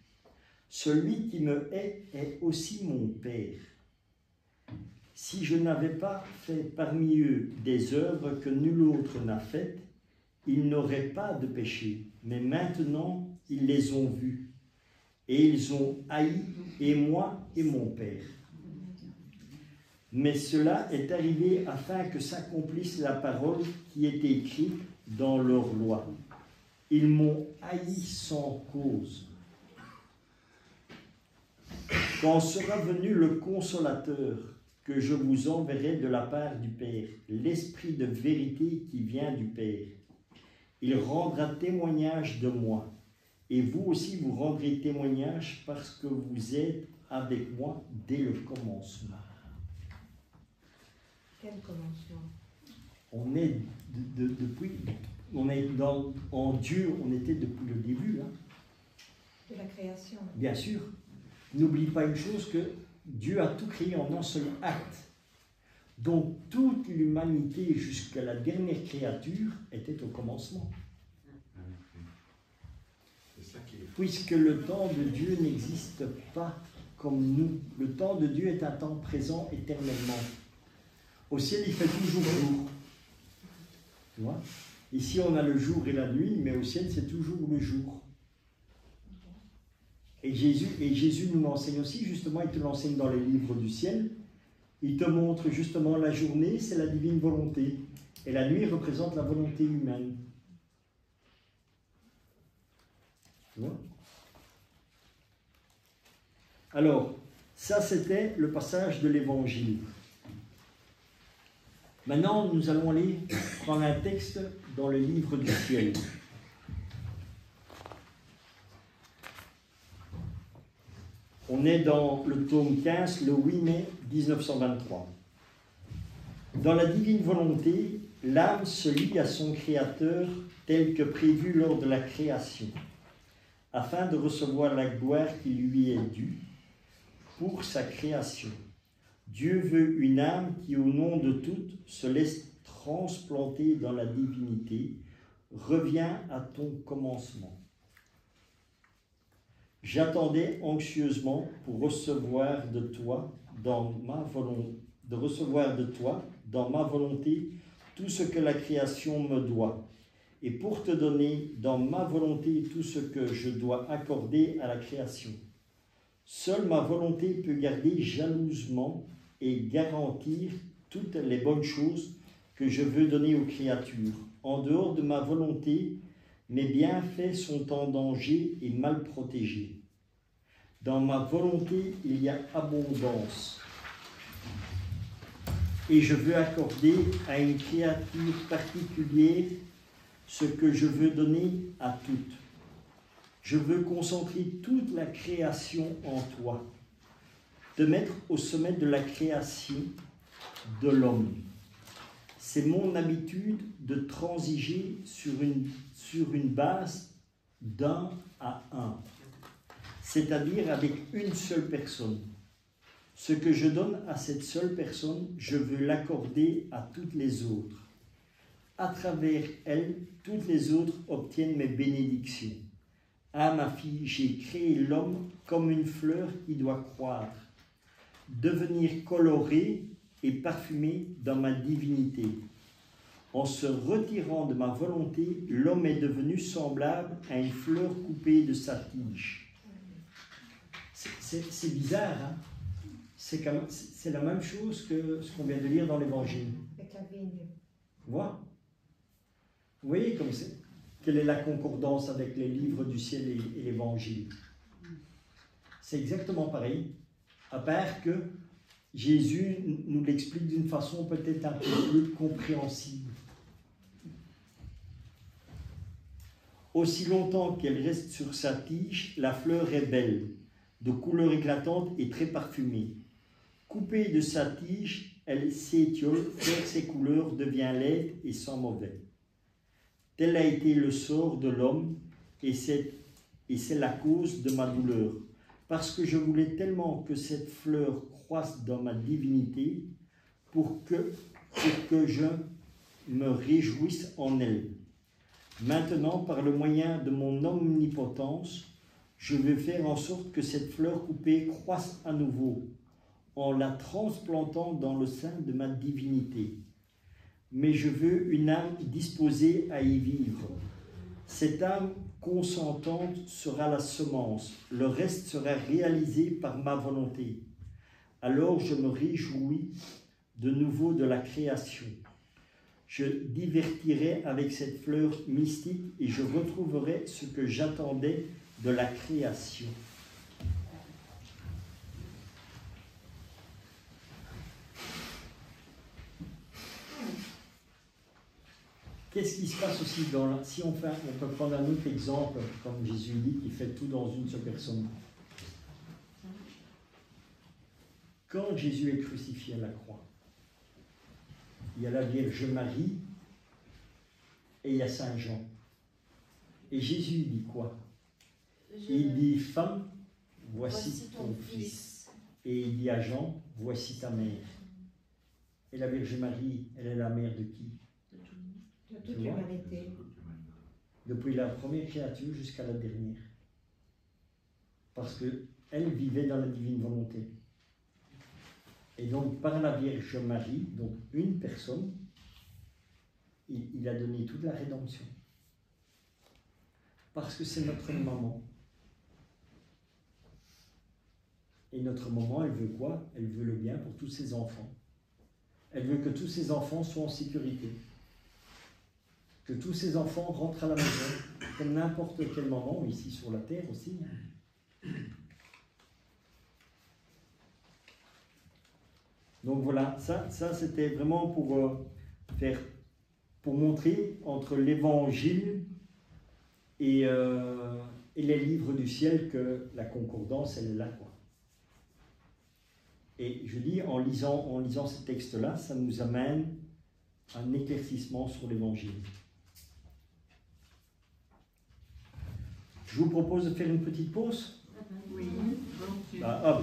Celui qui me hait est aussi mon Père. Si je n'avais pas fait parmi eux des œuvres que nul autre n'a faites, ils n'auraient pas de péché. Mais maintenant, ils les ont vus. Et ils ont haï, et moi et mon Père. Mais cela est arrivé afin que s'accomplisse la parole qui est écrite dans leur loi. Ils m'ont haï sans cause. quand sera venu le Consolateur, que je vous enverrai de la part du Père, l'Esprit de vérité qui vient du Père. Il rendra témoignage de moi, et vous aussi vous rendrez témoignage parce que vous êtes avec moi dès le commencement. Quel commencement? On est depuis, on est en Dieu, on était depuis le début, hein. De la création. Bien sûr. N'oublie pas une chose, que Dieu a tout créé en un seul acte. Donc toute l'humanité jusqu'à la dernière créature était au commencement. Puisque le temps de Dieu n'existe pas comme nous. Le temps de Dieu est un temps présent éternellement. Au ciel, il fait toujours jour. Tu vois? Ici, on a le jour et la nuit, mais au ciel, c'est toujours le jour. Et Jésus nous l'enseigne aussi, justement, il te l'enseigne dans les livres du ciel. Il te montre justement la journée, c'est la divine volonté. Et la nuit représente la volonté humaine. Tu vois? Alors, ça c'était le passage de l'évangile. Maintenant, nous allons aller prendre un texte dans le livre du ciel. On est dans le tome 15, le 8 mai 1923. Dans la divine volonté, l'âme se lie à son Créateur tel que prévu lors de la création, afin de recevoir la gloire qui lui est due pour sa création. Dieu veut une âme qui, au nom de toutes, se laisse transplanter dans la divinité. Reviens à ton commencement. J'attendais anxieusement pour recevoir de toi dans ma volonté tout ce que la création me doit, et pour te donner dans ma volonté tout ce que je dois accorder à la création. Seule ma volonté peut garder jalousement et garantir toutes les bonnes choses que je veux donner aux créatures. En dehors de ma volonté, mes bienfaits sont en danger et mal protégés. Dans ma volonté, il y a abondance. Et je veux accorder à une créature particulière ce que je veux donner à toutes. Je veux concentrer toute la création en toi, te mettre au sommet de la création de l'homme. C'est mon habitude de transiger sur une base d'un à un, c'est-à-dire avec une seule personne. Ce que je donne à cette seule personne, je veux l'accorder à toutes les autres. À travers elle, toutes les autres obtiennent mes bénédictions. Ah, ma fille, j'ai créé l'homme comme une fleur qui doit croître, devenir colorée et parfumée dans ma divinité. En se retirant de ma volonté, l'homme est devenu semblable à une fleur coupée de sa tige. C'est bizarre, hein? C'est la même chose que ce qu'on vient de lire dans l'Évangile. Avec la vigne. Voilà. Vous voyez comme c'est? Quelle est la concordance avec les livres du ciel et l'Évangile? C'est exactement pareil, à part que Jésus nous l'explique d'une façon peut-être un peu plus compréhensible. Aussi longtemps qu'elle reste sur sa tige, la fleur est belle, de couleur éclatante et très parfumée. Coupée de sa tige, elle s'étiole, perd ses couleurs, devient laide et sent mauvais. Tel a été le sort de l'homme, et c'est la cause de ma douleur. Parce que je voulais tellement que cette fleur croisse dans ma divinité, pour que je me réjouisse en elle. Maintenant, par le moyen de mon omnipotence, je vais faire en sorte que cette fleur coupée croisse à nouveau, en la transplantant dans le sein de ma divinité. Mais je veux une âme disposée à y vivre. Cette âme consentante sera la semence, le reste sera réalisé par ma volonté. Alors je me réjouis de nouveau de la création. Je divertirai avec cette fleur mystique et je retrouverai ce que j'attendais de la création. qu'est-ce qui se passe aussi si on peut prendre un autre exemple, comme Jésus dit, qui fait tout dans une seule personne. Quand Jésus est crucifié à la croix, il y a la Vierge Marie et il y a Saint Jean. Et Jésus dit quoi? Il dit, femme, voici ton fils. Et il dit à Jean, voici ta mère. Et la Vierge Marie, elle est la mère de qui? De toute l'humanité. Depuis la première créature jusqu'à la dernière. Parce qu'elle vivait dans la divine volonté. Et donc, par la Vierge Marie, donc une personne, il a donné toute la rédemption. Parce que c'est notre maman. Et notre maman, elle veut quoi? Elle veut le bien pour tous ses enfants. Elle veut que tous ses enfants soient en sécurité. Que tous ses enfants rentrent à la maison, comme n'importe quelle maman, ici sur la terre aussi. Donc voilà, ça c'était vraiment pour montrer entre l'évangile et les livres du ciel que la concordance, elle est là, quoi. Et je dis, en lisant ces textes-là, ça nous amène à un éclaircissement sur l'évangile. Je vous propose de faire une petite pause. Oui.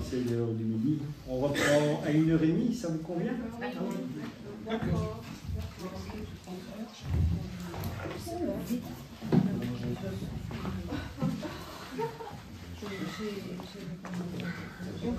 C'est l'heure du midi. On reprend à 1h30, ça vous convient? D'accord. J'ai